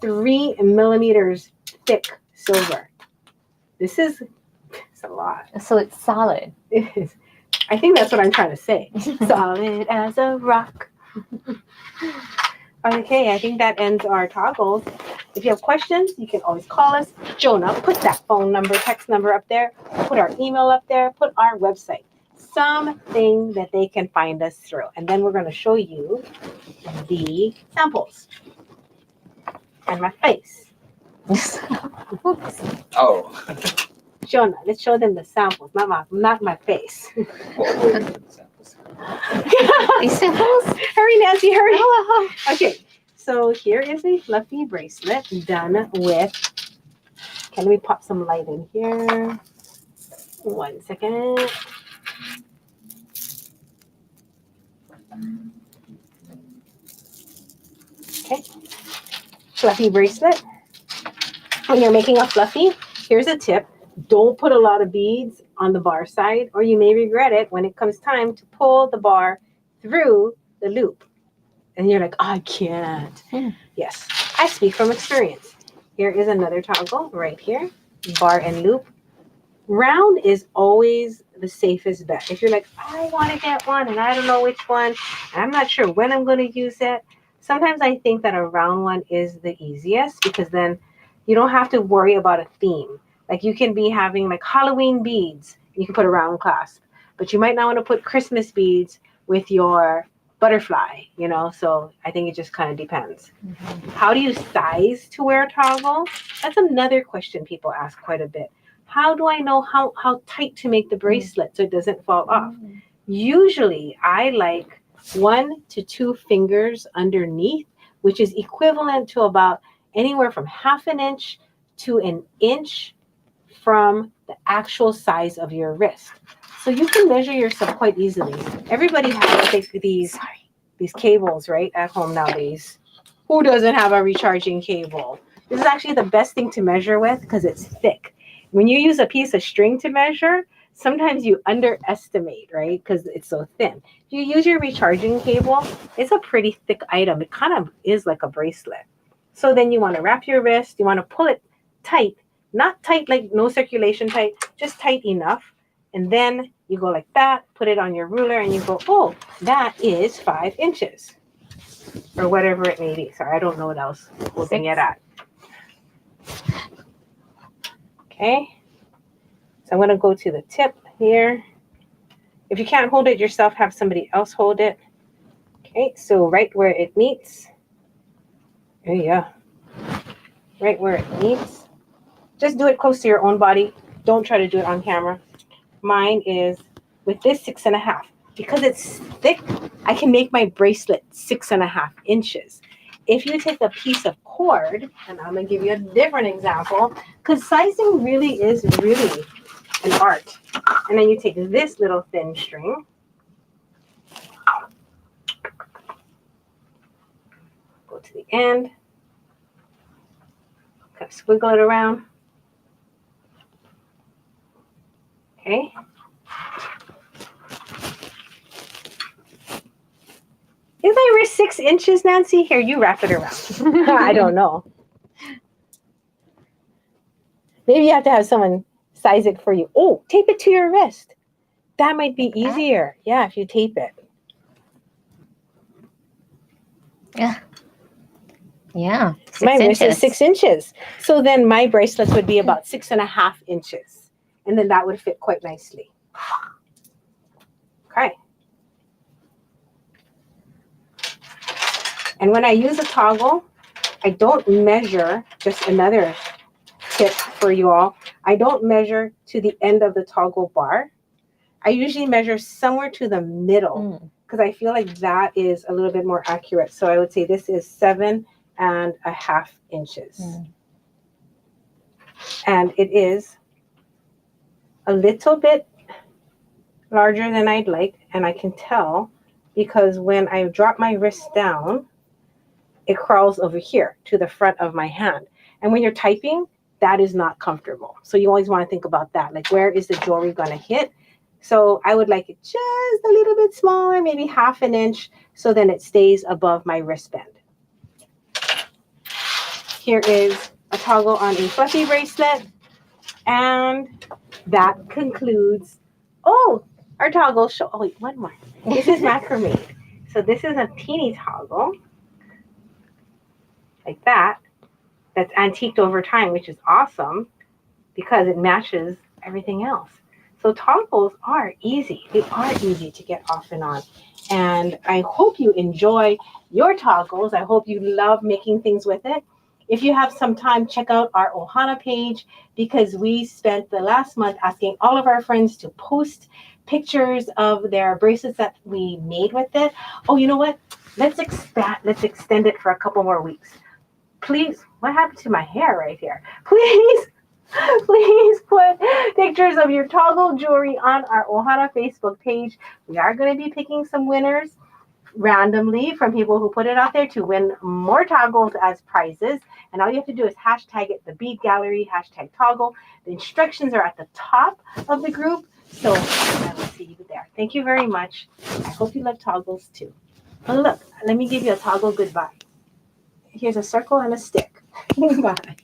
3 millimeters thick silver. It's a lot. So it's solid. It is. I think that's what I'm trying to say. Solid as a rock. Okay, I think that ends our toggles. If you have questions, you can always call us. Jonah, put that phone number, text number up there. Put our email up there. Put our website. Something that they can find us through. And then we're going to show you the samples. And my face. Oops. Oh. Jonah, let's show them the samples, not my face. These samples? Hurry, Nancy, hurry. Oh, Okay, so here is a fluffy bracelet done with, can we pop some light in here? 1 second. Okay, fluffy bracelet. When you're making a fluffy, here's a tip. Don't put a lot of beads on the bar side, or you may regret it when it comes time to pull the bar through the loop. And you're like, oh, I can't. Yes, I speak from experience. Here is another toggle right here, bar and loop. Round is always the safest bet. If you're like, I want to get one and I don't know which one, and I'm not sure when I'm going to use it. Sometimes I think that a round one is the easiest because then you don't have to worry about a theme. Like you can be having like Halloween beads, you can put a round clasp, but you might not want to put Christmas beads with your butterfly, you know? So I think it just kind of depends. How do you size to wear a toggle? That's another question people ask quite a bit. How do I know how tight to make the bracelet so it doesn't fall off? Usually I like 1 to 2 fingers underneath, which is equivalent to about anywhere from 1/2 inch to 1 inch from the actual size of your wrist. So you can measure yourself quite easily. Everybody has like these cables, right, at home nowadays. Who doesn't have a recharging cable? This is actually the best thing to measure with because it's thick. When you use a piece of string to measure, sometimes you underestimate, right, because it's so thin. If you use your recharging cable, it's a pretty thick item. It kind of is like a bracelet. So then you want to wrap your wrist. You want to pull it tight. Not tight like no circulation tight, just tight enough. And then you go like that, put it on your ruler, and you go, oh, that is 5 inches. Or whatever it may be. Sorry, I don't know what else holding it at. Okay. So I'm going to go to the tip here. If you can't hold it yourself, have somebody else hold it. Okay, so right where it meets. There you go. Right where it meets. Just do it close to your own body. Don't try to do it on camera. Mine is with this 6.5. Because it's thick, I can make my bracelet 6.5 inches. If you take a piece of cord, and I'm going to give you a different example, because sizing really is really an art. And then you take this little thin string. Go to the end. Kind of squiggle it around. Okay. Is my wrist 6 inches, Nancy? Here, you wrap it around. I don't know. Maybe you have to have someone size it for you. Oh, tape it to your wrist. That might be easier. Yeah, if you tape it. Yeah. Yeah. 6 my inches. wrist is 6 inches. So then my bracelets would be about 6.5 inches. And then that would fit quite nicely. Okay. And when I use a toggle, I don't measure, just another tip for you all, I don't measure to the end of the toggle bar. I usually measure somewhere to the middle because I feel like that is a little bit more accurate. So I would say this is 7.5 inches. And it is a little bit larger than I'd like. And I can tell because when I drop my wrist down, it crawls over here to the front of my hand. And when you're typing, that is not comfortable. So you always want to think about that. Like, where is the jewelry going to hit? So I would like it just a little bit smaller, maybe half an inch, so then it stays above my wristband. Here is a toggle on a fluffy bracelet. And that concludes, oh, our toggle show. Oh, wait, one more. This is macrame. So this is a teeny toggle, like that. That's antiqued over time, which is awesome because it matches everything else. So toggles are easy. They are easy to get off and on. And I hope you enjoy your toggles. I hope you love making things with it. If you have some time, check out our Ohana page because we spent the last month asking all of our friends to post pictures of their bracelets that we made with it. Oh, you know what? Let's extend it for a couple more weeks. Please, what happened to my hair right here? Please put pictures of your toggle jewelry on our Ohana Facebook page. We are going to be picking some winners randomly from people who put it out there to win more toggles as prizes. And all you have to do is hashtag it, the Bead Gallery, hashtag toggle. The instructions are at the top of the group. So I will see you there. Thank you very much. I hope you love toggles too. Oh, look, let me give you a toggle goodbye. Here's a circle and a stick. Bye.